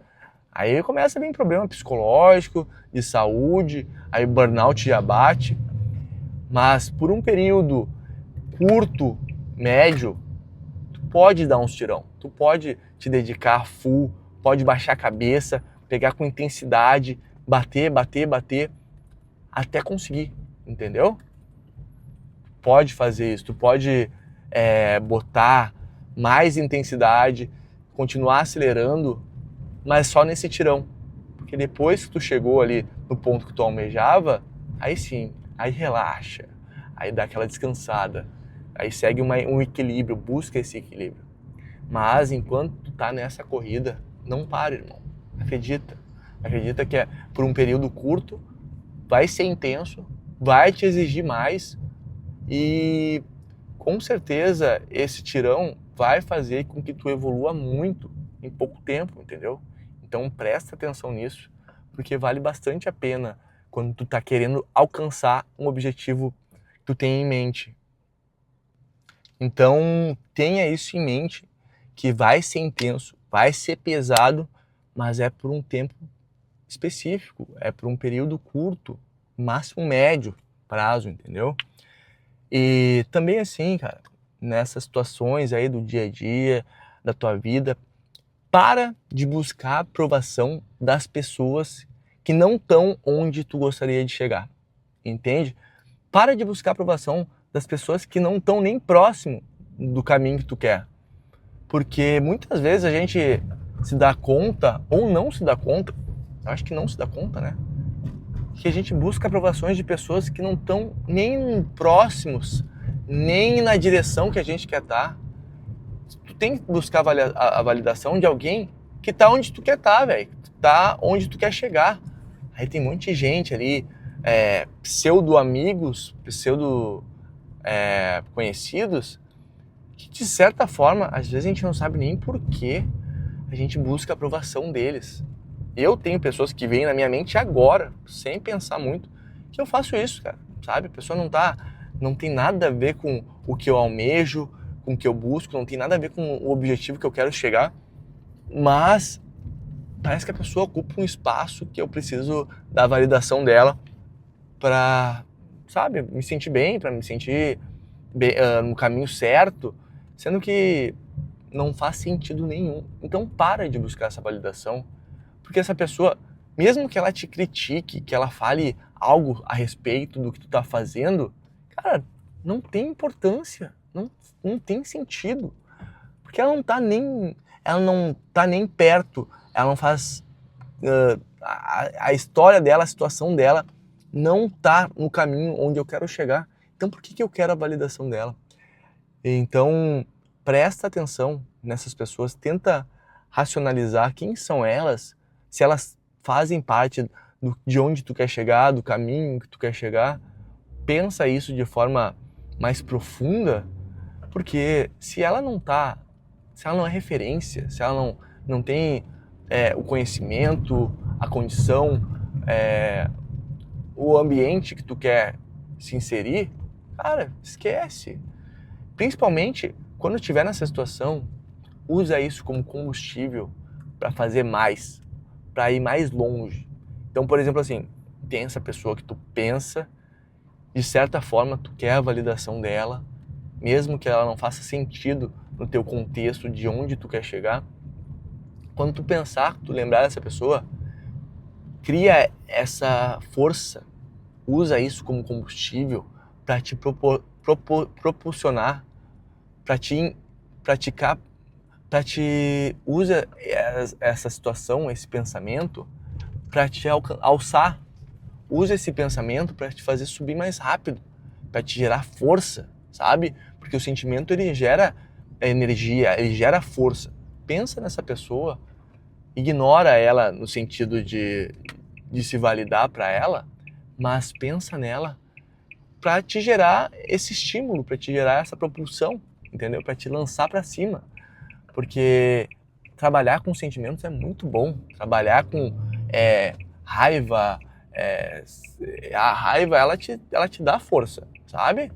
Aí começa a vir problema psicológico, de saúde, aí burnout já bate. Mas por um período curto, médio, tu pode dar uns tirão, tu pode te dedicar full, pode baixar a cabeça, pegar com intensidade, bater, até conseguir, entendeu? Pode fazer isso, tu pode botar mais intensidade, continuar acelerando, mas só nesse tirão. Porque depois que tu chegou ali no ponto que tu almejava, aí sim, aí relaxa, aí dá aquela descansada, aí segue um equilíbrio, busca esse equilíbrio. Mas enquanto tu tá nessa corrida, não para, irmão. Acredita que por um período curto, vai ser intenso, vai te exigir mais e com certeza esse tirão vai fazer com que tu evolua muito em pouco tempo, entendeu? Então presta atenção nisso, porque vale bastante a pena quando tu tá querendo alcançar um objetivo que tu tem em mente. Então tenha isso em mente, que vai ser intenso, vai ser pesado, mas é por um tempo específico, é por um período curto, máximo médio prazo, entendeu? E também assim, cara, nessas situações aí do dia a dia, da tua vida, para de buscar a aprovação das pessoas que não estão onde tu gostaria de chegar, entende? Para de buscar a aprovação das pessoas que não estão nem próximo do caminho que tu quer. Porque muitas vezes a gente se dá conta, ou não se dá conta, eu acho que não se dá conta, né? Que a gente busca aprovações de pessoas que não estão nem próximos, nem na direção que a gente quer estar. Tu tem que buscar a validação de alguém que tá onde tu quer estar, velho. Que tá onde tu quer chegar. Aí tem um monte de gente ali, pseudo-amigos, pseudo-conhecidos, que de certa forma, às vezes a gente não sabe nem por que a gente busca a aprovação deles. Eu tenho pessoas que vêm na minha mente agora, sem pensar muito, que eu faço isso, cara, sabe? A pessoa não tem nada a ver com o que eu almejo, com o que eu busco, não tem nada a ver com o objetivo que eu quero chegar, mas parece que a pessoa ocupa um espaço que eu preciso da validação dela para, sabe, me sentir bem, para me sentir bem, no caminho certo, sendo que não faz sentido nenhum. Então para de buscar essa validação, porque essa pessoa, mesmo que ela te critique, que ela fale algo a respeito do que tu tá fazendo, cara, não tem importância, não tem sentido. Porque ela não tá nem perto, ela não faz... a história dela, a situação dela não tá no caminho onde eu quero chegar. Então por que eu quero a validação dela? Então presta atenção nessas pessoas, tenta racionalizar quem são elas, se elas fazem parte de onde tu quer chegar, do caminho que tu quer chegar. Pensa isso de forma mais profunda, porque se ela não é referência, se ela não tem o conhecimento, a condição, o ambiente que tu quer se inserir, cara, esquece. Principalmente quando estiver nessa situação, usa isso como combustível para fazer mais, para ir mais longe. Então, por exemplo, assim, tem essa pessoa que tu pensa, de certa forma tu quer a validação dela, mesmo que ela não faça sentido no teu contexto de onde tu quer chegar. Quando tu pensar, tu lembrar dessa pessoa, cria essa força, usa isso como combustível para te propulsionar, para te praticar, usa essa situação, esse pensamento para te alçar. Usa esse pensamento para te fazer subir mais rápido, para te gerar força, sabe? Porque o sentimento ele gera energia, ele gera força. Pensa nessa pessoa, ignora ela no sentido de se validar para ela, mas pensa nela para te gerar esse estímulo, para te gerar essa propulsão, entendeu? Para te lançar para cima. Porque trabalhar com sentimentos é muito bom. Trabalhar com raiva, a raiva ela te dá força, sabe?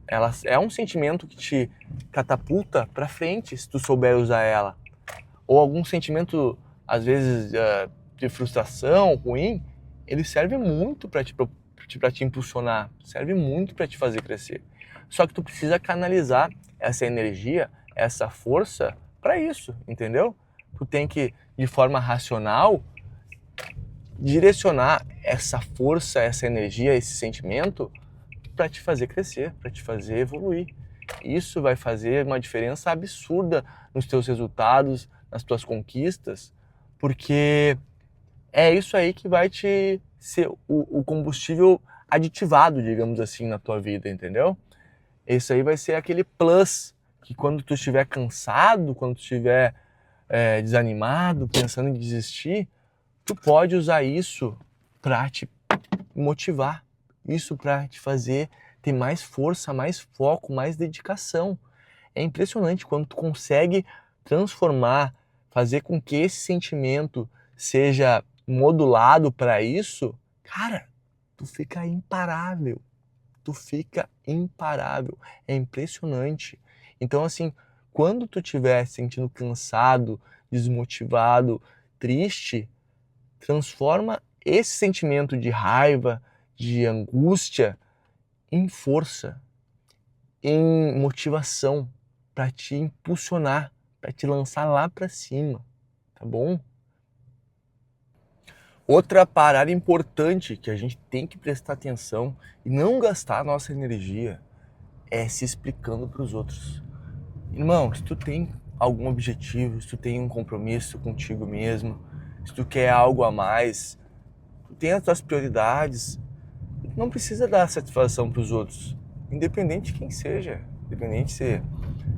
Ela é um sentimento que te catapulta para frente se tu souber usar ela. Ou algum sentimento, às vezes, de frustração, ruim, ele serve muito para te impulsionar, serve muito para te fazer crescer. Só que tu precisa canalizar essa energia, essa força para isso, entendeu? Tu tem que, de forma racional, direcionar essa força, essa energia, esse sentimento para te fazer crescer, para te fazer evoluir. Isso vai fazer uma diferença absurda nos teus resultados, nas tuas conquistas, porque é isso aí que vai te ser o combustível aditivado, digamos assim, na tua vida, entendeu? Isso aí vai ser aquele plus que quando tu estiver cansado, quando tu estiver desanimado, pensando em desistir, tu pode usar isso para te motivar, isso para te fazer ter mais força, mais foco, mais dedicação. É impressionante quando tu consegue transformar, fazer com que esse sentimento seja modulado para isso, cara, tu fica imparável. Tu fica imparável. É impressionante. Então, assim, quando tu estiver se sentindo cansado, desmotivado, triste, transforma esse sentimento de raiva, de angústia, em força, em motivação, para te impulsionar, para te lançar lá para cima, tá bom? Outra parada importante que a gente tem que prestar atenção e não gastar a nossa energia é se explicando para os outros. Irmão, se tu tem algum objetivo, se tu tem um compromisso contigo mesmo, se tu quer algo a mais, tu tem as tuas prioridades, não precisa dar satisfação para os outros, independente de quem seja, independente se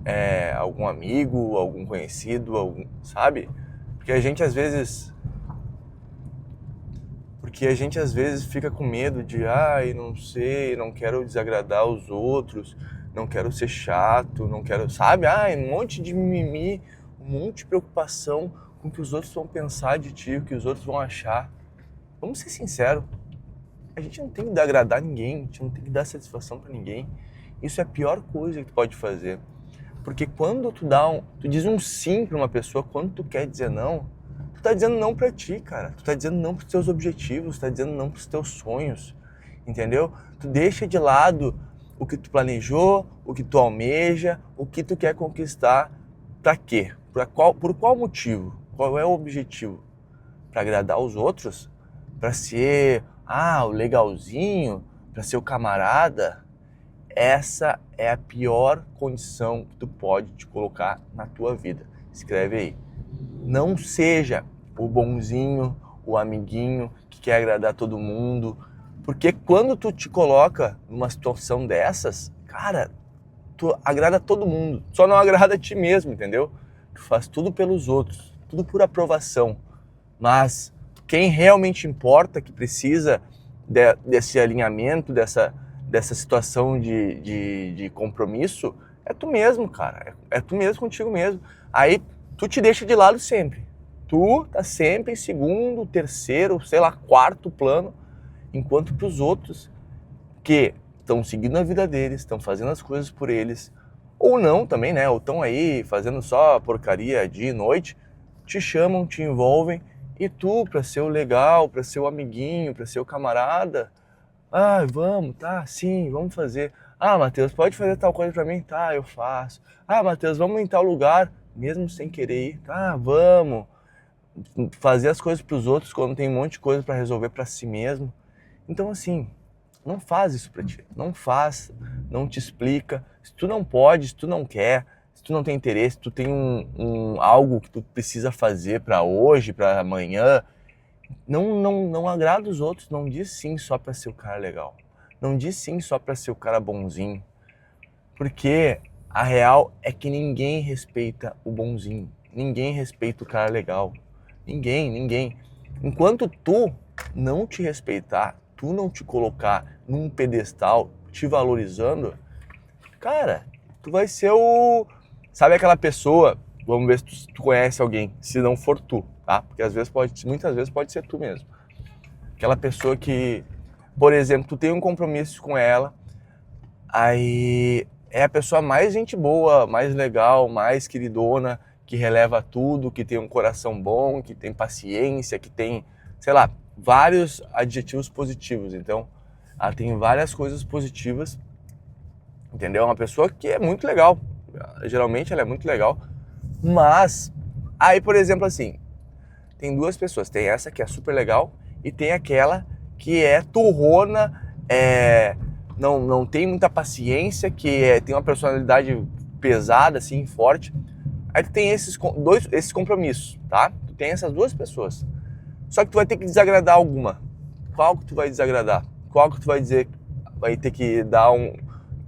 é algum amigo, algum conhecido, sabe? Porque a gente às vezes fica com medo de, não sei, não quero desagradar os outros, não quero ser chato, não quero, sabe? Um monte de mimimi, um monte de preocupação com o que os outros vão pensar de ti, o que os outros vão achar. Vamos ser sinceros, a gente não tem que agradar ninguém, a gente não tem que dar satisfação pra ninguém. Isso é a pior coisa que tu pode fazer. Porque quando tu diz um sim pra uma pessoa, quando tu quer dizer não, tu tá dizendo não pra ti, cara. Tu tá dizendo não pros teus objetivos, tu tá dizendo não pros teus sonhos, entendeu? Tu deixa de lado o que tu planejou, o que tu almeja, o que tu quer conquistar. Pra quê? Por qual motivo? Qual é o objetivo? Pra agradar os outros? Pra ser, o legalzinho? Pra ser o camarada? Essa é a pior condição que tu pode te colocar na tua vida. Escreve aí. Não seja o bonzinho, o amiguinho que quer agradar todo mundo. Porque quando tu te coloca numa situação dessas, cara, tu agrada todo mundo. Só não agrada a ti mesmo, entendeu? Tu faz tudo pelos outros, tudo por aprovação. Mas quem realmente importa, que precisa desse alinhamento, dessa situação de compromisso, é tu mesmo, cara. É tu mesmo contigo mesmo. Aí tu te deixa de lado sempre. Tu tá sempre em segundo, terceiro, sei lá, quarto plano, enquanto pros outros que estão seguindo a vida deles, estão fazendo as coisas por eles, ou não também, né? Ou estão aí fazendo só porcaria dia e noite, te chamam, te envolvem, e tu, pra ser o legal, pra ser o amiguinho, pra ser o camarada, vamos, tá, sim, vamos fazer. Matheus, pode fazer tal coisa pra mim? Tá, eu faço. Matheus, vamos em tal lugar, mesmo sem querer ir? Tá, vamos. Fazer as coisas pros outros quando tem um monte de coisa pra resolver pra si mesmo. Então, assim, não faz isso pra ti. Não faz, não te explica. Se tu não pode, se tu não quer, se tu não tem interesse, se tu tem algo que tu precisa fazer pra hoje, pra amanhã, não agrada os outros, não diz sim só pra ser o cara legal. Não diz sim só pra ser o cara bonzinho. Porque a real é que ninguém respeita o bonzinho. Ninguém respeita o cara legal. Ninguém. Enquanto tu não te respeitar, tu não te colocar num pedestal, te valorizando, cara, tu vai ser Sabe aquela pessoa, vamos ver se tu conhece alguém, se não for tu, tá? Porque muitas vezes pode ser tu mesmo. Aquela pessoa que, por exemplo, tu tem um compromisso com ela, Aí é a pessoa mais gente boa, mais legal, mais queridona, que releva tudo, que tem um coração bom, que tem paciência, que tem, sei lá, vários adjetivos positivos. Então, ela tem várias coisas positivas, entendeu? É uma pessoa que é muito legal. Geralmente ela é muito legal. Mas, aí, por exemplo, assim, tem duas pessoas. Tem essa que é super legal e tem aquela que é turrona, não tem muita paciência, que tem uma personalidade pesada, assim, forte. Aí tu tem esses compromissos, tá? Tu tem essas duas pessoas. Só que tu vai ter que desagradar alguma. Qual que tu vai desagradar? Qual que tu vai dizer, vai ter que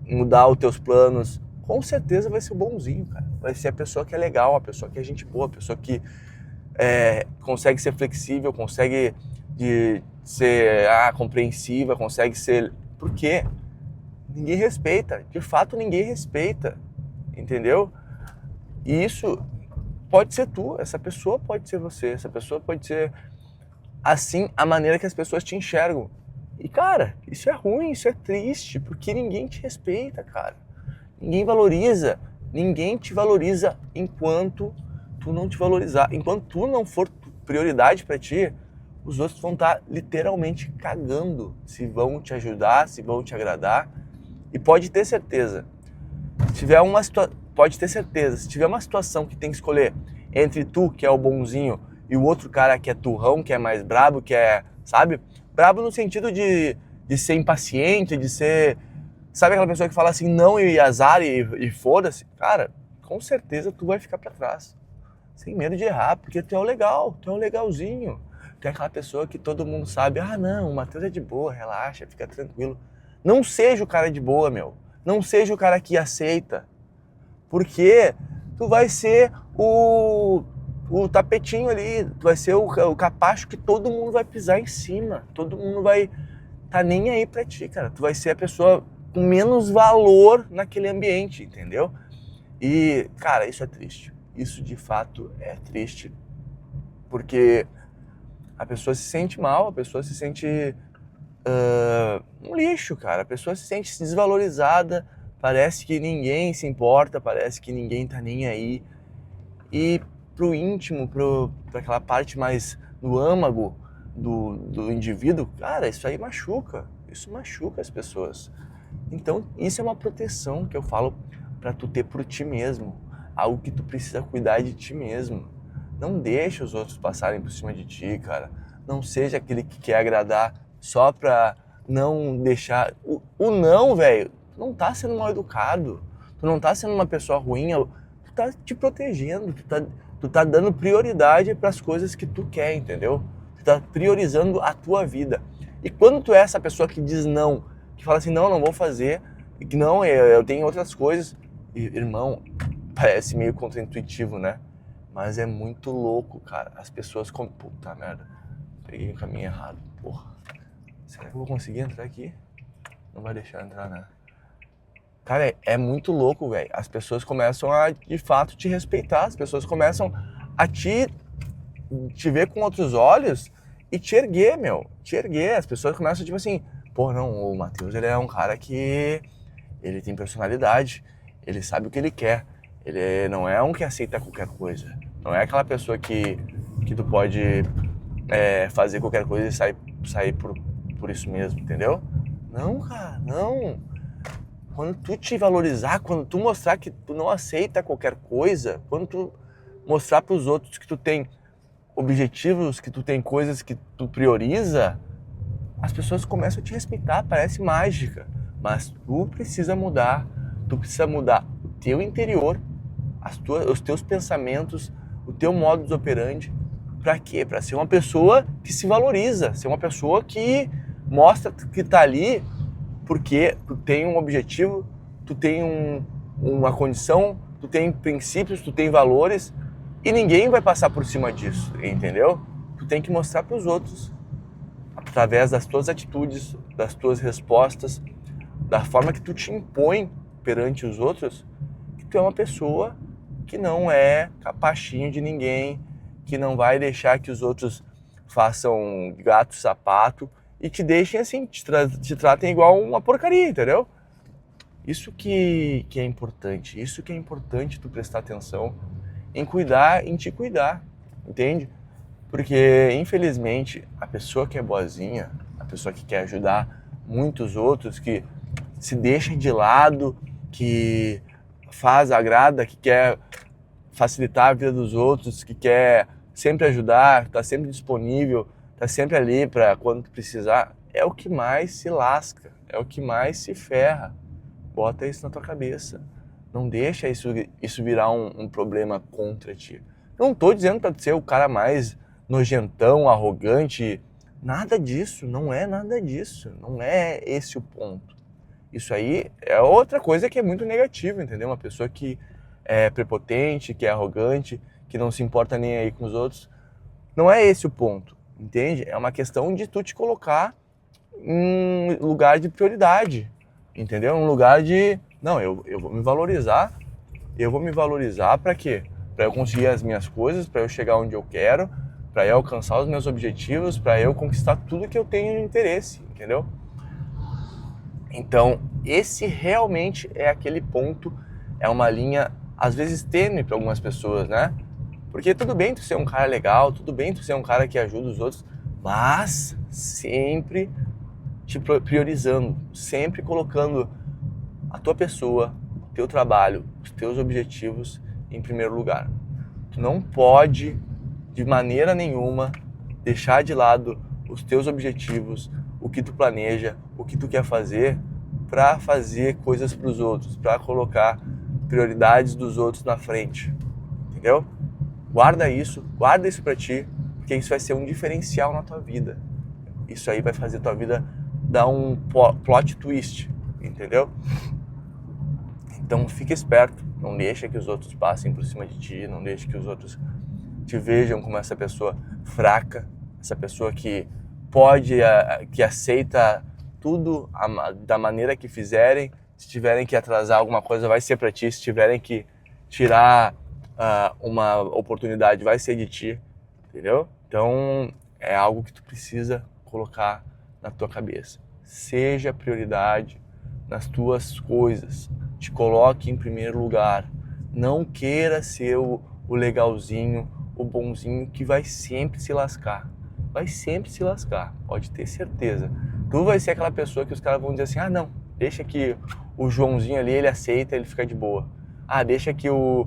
mudar os teus planos? Com certeza vai ser o bonzinho, cara. Vai ser a pessoa que é legal, a pessoa que é gente boa, a pessoa que consegue ser flexível, consegue ser compreensiva, consegue ser... Por quê? Ninguém respeita. De fato, ninguém respeita. Entendeu? E isso pode ser tu, essa pessoa pode ser você, essa pessoa pode ser assim a maneira que as pessoas te enxergam. E cara, isso é ruim, isso é triste, porque ninguém te respeita, cara. Ninguém te valoriza enquanto tu não te valorizar. Enquanto tu não for prioridade pra ti, os outros vão estar literalmente cagando se vão te ajudar, se vão te agradar. E pode ter certeza, se tiver uma situação que tem que escolher entre tu, que é o bonzinho, e o outro cara que é turrão, que é mais brabo, que é, sabe? Brabo no sentido de ser impaciente, de ser... Sabe aquela pessoa que fala assim, não e azar e foda-se? Cara, com certeza tu vai ficar pra trás. Sem medo de errar, porque tu é o legal, tu é o legalzinho. Tu é aquela pessoa que todo mundo sabe, não, o Matheus é de boa, relaxa, fica tranquilo. Não seja o cara de boa, meu. Não seja o cara que aceita. Porque tu vai ser o tapetinho ali, tu vai ser o capacho que todo mundo vai pisar em cima. Todo mundo vai tá nem aí pra ti, cara. Tu vai ser a pessoa com menos valor naquele ambiente, entendeu? E, cara, isso é triste. Isso de fato é triste. Porque a pessoa se sente mal, a pessoa se sente um lixo, cara. A pessoa se sente desvalorizada, parece que ninguém se importa, parece que ninguém tá nem aí. E pro íntimo, pra aquela parte mais no âmago do indivíduo, cara, isso aí machuca. Isso machuca as pessoas. Então, isso é uma proteção que eu falo pra tu ter por ti mesmo. Algo que tu precisa cuidar de ti mesmo. Não deixa os outros passarem por cima de ti, cara. Não seja aquele que quer agradar só pra não deixar... O não, velho, tu não tá sendo mal educado. Tu não tá sendo uma pessoa ruim. Tu tá te protegendo. Tu tá dando prioridade pras coisas que tu quer, entendeu? Tu tá priorizando a tua vida. E quando tu é essa pessoa que diz não, que fala assim, não vou fazer, e que não, eu tenho outras coisas. E, irmão, parece meio contraintuitivo, né? Mas é muito louco, cara. As pessoas... Puta merda. Peguei o caminho errado, porra. Será que eu vou conseguir entrar aqui? Não vai deixar entrar, né? Cara, é muito louco, velho. As pessoas começam a, de fato, te respeitar. As pessoas começam a te ver com outros olhos e te erguer, meu. Te erguer. As pessoas começam, tipo assim... Pô, não, o Matheus, ele é um cara que... Ele tem personalidade. Ele sabe o que ele quer. Ele não é um que aceita qualquer coisa. Não é aquela pessoa que tu pode fazer qualquer coisa e sair por isso mesmo, entendeu? Não, cara, não. Quando tu te valorizar, quando tu mostrar que tu não aceita qualquer coisa, quando tu mostrar pros outros que tu tem objetivos, que tu tem coisas que tu prioriza, as pessoas começam a te respeitar, parece mágica. Mas tu precisa mudar o teu interior, os teus pensamentos, o teu modus operandi. Pra quê? Pra ser uma pessoa que se valoriza, ser uma pessoa que mostra que tá ali porque tu tem um objetivo, tu tem uma condição, tu tem princípios, tu tem valores e ninguém vai passar por cima disso, entendeu? Tu tem que mostrar pros outros, através das tuas atitudes, das tuas respostas, da forma que tu te impõe perante os outros, que tu é uma pessoa que não é capachinho de ninguém, que não vai deixar que os outros façam gato, sapato e te deixem assim, te tratem igual uma porcaria, entendeu? Isso que é importante, isso que é importante tu prestar atenção em cuidar, em te cuidar, entende? Porque, infelizmente, a pessoa que é boazinha, a pessoa que quer ajudar muitos outros, que se deixa de lado, que faz, agrada, que quer facilitar a vida dos outros, que quer sempre ajudar, está sempre disponível, está sempre ali para quando tu precisar, é o que mais se lasca, é o que mais se ferra. Bota isso na tua cabeça. Não deixa isso virar um problema contra ti. Não tô dizendo para ser o cara mais nojentão, arrogante. Nada disso, não é nada disso. Não é esse o ponto. Isso aí é outra coisa que é muito negativa, entendeu? Uma pessoa que é prepotente, que é arrogante, que não se importa nem aí com os outros. Não é esse o ponto, entende? É uma questão de tu te colocar em lugar de prioridade, entendeu? Um lugar de, não, eu vou me valorizar. Eu vou me valorizar para quê? Para eu conseguir as minhas coisas, para eu chegar onde eu quero, para eu alcançar os meus objetivos, para eu conquistar tudo que eu tenho interesse, entendeu? Então, esse realmente é aquele ponto, é uma linha, às vezes tênue para algumas pessoas, né? Porque tudo bem tu ser um cara legal, tudo bem tu ser um cara que ajuda os outros, mas sempre te priorizando, sempre colocando a tua pessoa, o teu trabalho, os teus objetivos em primeiro lugar. Tu não pode, de maneira nenhuma, deixar de lado os teus objetivos, o que tu planeja, o que tu quer fazer para fazer coisas para os outros, para colocar prioridades dos outros na frente, entendeu? Guarda isso para ti, porque isso vai ser um diferencial na tua vida. Isso aí vai fazer tua vida dar um plot twist, entendeu? Então fica esperto, não deixa que os outros passem por cima de ti, não deixa que os outros te vejam como essa pessoa fraca, essa pessoa que pode, que aceita tudo da maneira que fizerem. Se tiverem que atrasar alguma coisa, vai ser para ti. Se tiverem que tirar uma oportunidade, vai ser de ti, entendeu? Então é algo que tu precisa colocar na tua cabeça. Seja prioridade nas tuas coisas. Te coloque em primeiro lugar. Não queira ser o legalzinho, o bonzinho, que vai sempre se lascar. Vai sempre se lascar, pode ter certeza. Tu vai ser aquela pessoa que os caras vão dizer assim, ah não, deixa que o Joãozinho ali, ele aceita, ele fica de boa. Ah, deixa que o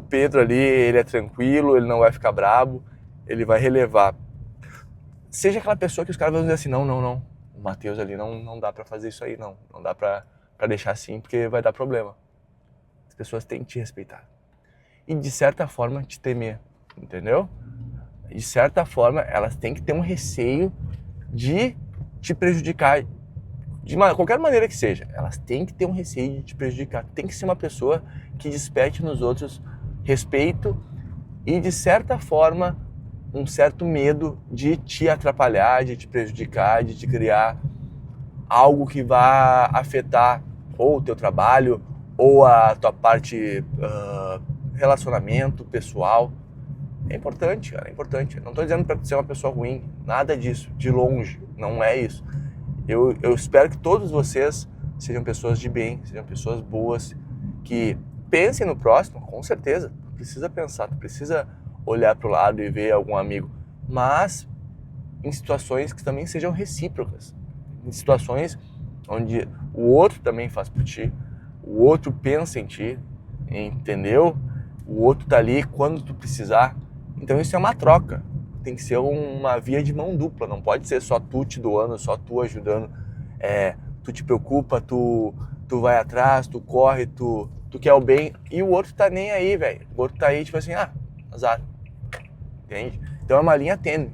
Pedro ali, ele é tranquilo, ele não vai ficar brabo, ele vai relevar. Seja aquela pessoa que os caras vão dizer assim, não, o Matheus ali não dá pra fazer isso aí, não dá pra deixar assim, porque vai dar problema. As pessoas têm que te respeitar. E de certa forma te temer, entendeu? De certa forma elas têm que ter um receio de te prejudicar, de qualquer maneira que seja. Elas têm que ter um receio de te prejudicar. Tem que ser uma pessoa que desperte nos outros respeito e, de certa forma, um certo medo de te atrapalhar, de te prejudicar, de te criar algo que vá afetar ou o teu trabalho ou a tua parte relacionamento pessoal. É importante, cara, é importante. Não estou dizendo para ser uma pessoa ruim, nada disso, de longe, não é isso. Eu espero que todos vocês sejam pessoas de bem, sejam pessoas boas, que pensem no próximo, com certeza. Tu precisa pensar, tu precisa olhar para o lado e ver algum amigo, mas em situações que também sejam recíprocas, em situações onde o outro também faz por ti, o outro pensa em ti, entendeu? O outro tá ali quando tu precisar. Então isso é uma troca, tem que ser uma via de mão dupla, não pode ser só tu te doando, só tu ajudando. Tu te preocupa, tu vai atrás, tu corre, tu quer o bem, e o outro tá nem aí, velho. O outro tá aí tipo assim, azar, entende? Então é uma linha tênue,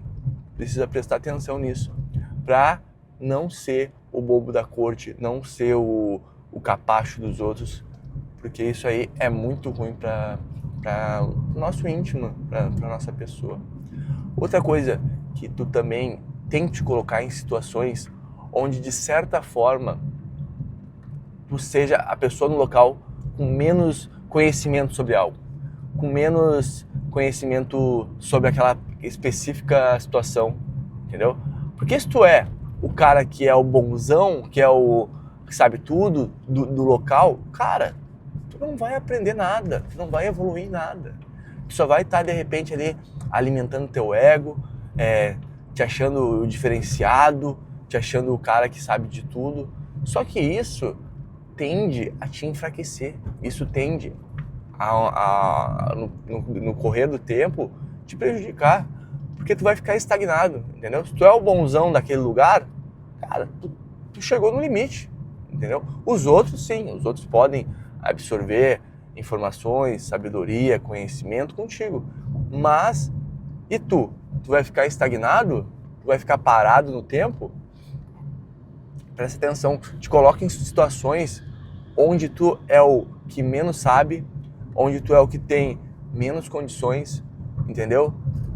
precisa prestar atenção nisso, pra não ser o bobo da corte, não ser o capacho dos outros, porque isso aí é muito ruim para o nosso íntimo, para nossa pessoa. Outra coisa que tu também tem que te colocar em situações onde, de certa forma, tu seja a pessoa no local com menos conhecimento sobre algo, com menos conhecimento sobre aquela específica situação, entendeu? Porque se tu é o cara que é o bonzão, que é o que sabe tudo do local, cara, tu não vai aprender nada, tu não vai evoluir nada. Tu só vai estar, de repente, ali alimentando teu ego, te achando diferenciado, te achando o cara que sabe de tudo. Só que isso tende a te enfraquecer, isso tende no correr do tempo te prejudicar, porque tu vai ficar estagnado, entendeu? Se tu é o bonzão daquele lugar, cara, tu chegou no limite, entendeu? Os outros sim, os outros podem absorver informações, sabedoria, conhecimento contigo, mas e tu? Tu vai ficar estagnado? Tu vai ficar parado no tempo? Presta atenção, te coloca em situações onde tu é o que menos sabe, onde tu é o que tem menos condições, entendeu?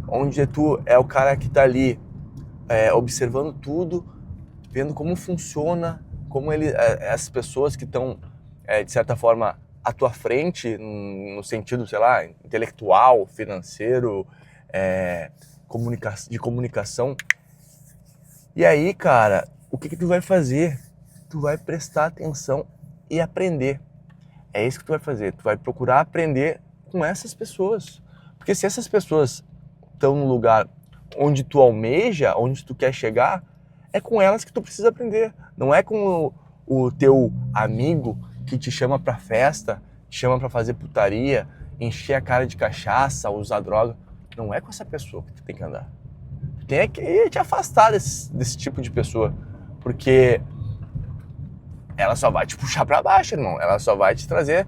Onde tu é o cara que tá ali observando tudo, vendo como funciona, como essas pessoas que estão, de certa forma, à tua frente, no sentido, sei lá, intelectual, financeiro, de comunicação. E aí, cara, o que tu vai fazer? Tu vai prestar atenção e aprender. É isso que tu vai fazer. Tu vai procurar aprender com essas pessoas. Porque se essas pessoas estão no lugar onde tu almeja, onde tu quer chegar, é com elas que tu precisa aprender. Não é com o teu amigo que te chama pra festa, te chama pra fazer putaria, encher a cara de cachaça, usar droga. Não é com essa pessoa que tu tem que andar. Tu tem que te afastar desse tipo de pessoa. Porque ela só vai te puxar pra baixo, irmão. Ela só vai te trazer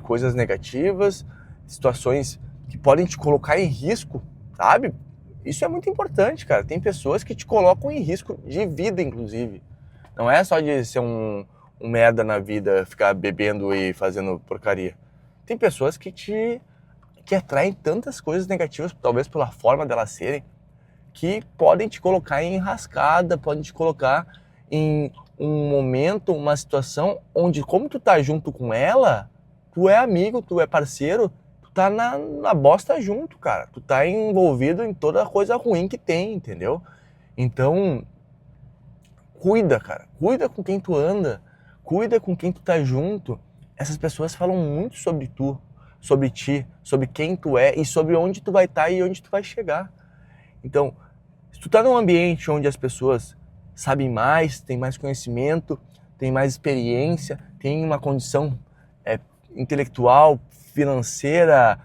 coisas negativas, situações que podem te colocar em risco, sabe? Isso é muito importante, cara. Tem pessoas que te colocam em risco de vida, inclusive. Não é só de ser um merda na vida, ficar bebendo e fazendo porcaria. Tem pessoas que atraem tantas coisas negativas, talvez pela forma delas serem, que podem te colocar em enrascada, podem te colocar em um momento, uma situação onde, como tu tá junto com ela, tu é amigo, tu é parceiro, tu tá na bosta junto, cara. Tu tá envolvido em toda a coisa ruim que tem, entendeu? Então, cuida, cara. Cuida com quem tu anda. Cuida com quem tu tá junto. Essas pessoas falam muito sobre tu, sobre ti, sobre quem tu é e sobre onde tu vai estar e onde tu vai chegar. Então, se tu tá num ambiente onde as pessoas sabem mais, têm mais conhecimento, têm mais experiência, têm uma condição intelectual, financeira,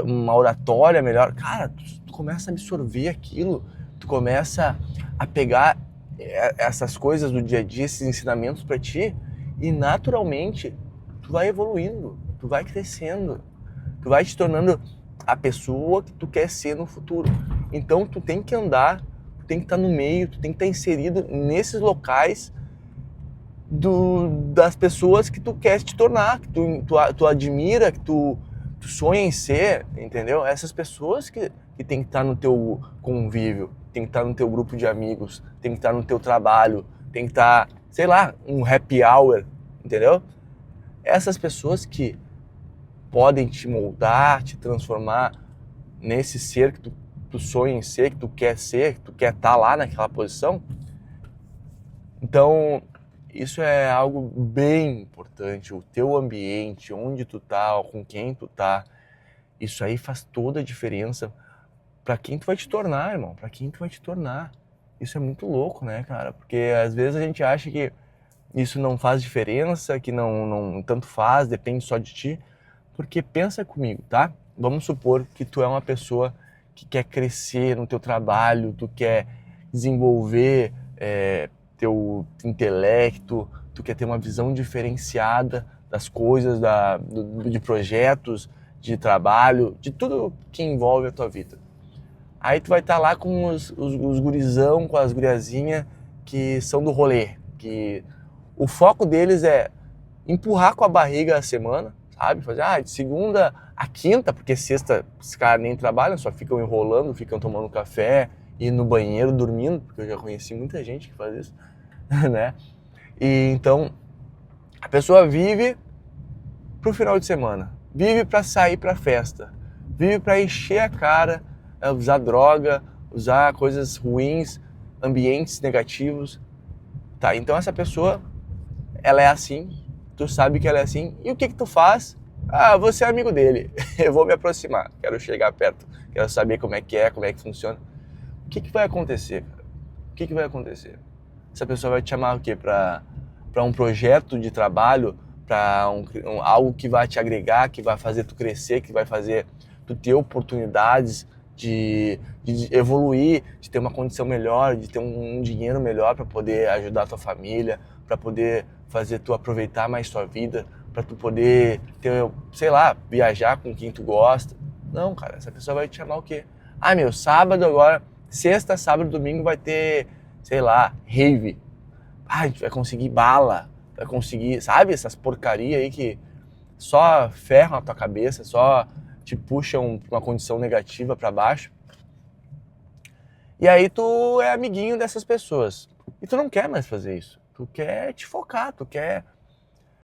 uma oratória melhor, cara, tu começa a absorver aquilo, tu começa a pegar essas coisas do dia a dia, esses ensinamentos para ti, e naturalmente tu vai evoluindo, tu vai crescendo, tu vai te tornando a pessoa que tu quer ser no futuro. Então tu tem que andar, tu tem que estar no meio, tu tem que estar inserido nesses locais das pessoas que tu quer te tornar, que tu admira, que tu sonha em ser, entendeu? Essas pessoas que tem que estar no teu convívio, tem que estar no teu grupo de amigos, tem que estar no teu trabalho, tem que estar, sei lá, um happy hour, entendeu? Essas pessoas que podem te moldar, te transformar nesse ser que tu sonha em ser, que tu quer estar lá naquela posição. Então, isso é algo bem importante, o teu ambiente, onde tu tá, com quem tu tá, isso aí faz toda a diferença para quem tu vai te tornar, irmão, para quem tu vai te tornar. Isso é muito louco, né, cara? Porque às vezes a gente acha que isso não faz diferença, que não tanto faz, depende só de ti. Porque pensa comigo, tá? Vamos supor que tu é uma pessoa que quer crescer no teu trabalho, tu quer desenvolver teu intelecto, tu quer ter uma visão diferenciada das coisas, de projetos, de trabalho, de tudo que envolve a tua vida. Aí tu vai estar lá com os gurizão, com as guriazinhas que são do rolê, que o foco deles é empurrar com a barriga a semana, sabe? Fazer de segunda a quinta, porque sexta os caras nem trabalham, só ficam enrolando, ficam tomando café, indo no banheiro, dormindo, porque eu já conheci muita gente que faz isso, né? E então, a pessoa vive pro final de semana, vive para sair pra festa, vive para encher a cara, usar droga, usar coisas ruins, ambientes negativos, Tá, então essa pessoa, ela é assim, tu sabe que ela é assim, e o que tu faz? Ah, você é amigo dele, eu vou me aproximar, quero chegar perto, quero saber como é que funciona. O que vai acontecer, cara? O que vai acontecer? Essa pessoa vai te chamar o quê? Para um projeto de trabalho, para algo que vai te agregar, que vai fazer tu crescer, que vai fazer tu ter oportunidades de evoluir, de ter uma condição melhor, de ter um dinheiro melhor para poder ajudar a tua família, para poder fazer tu aproveitar mais tua vida, para tu poder ter, sei lá, viajar com quem tu gosta. Não, cara, essa pessoa vai te chamar o quê? Ah, meu, sábado agora, sexta, sábado, domingo vai ter, sei lá, rave. Ah, a gente vai conseguir bala, vai conseguir, sabe, essas porcaria aí que só ferram a tua cabeça, só te puxam pra uma condição negativa pra baixo. E aí tu é amiguinho dessas pessoas. E tu não quer mais fazer isso. Tu quer te focar, tu quer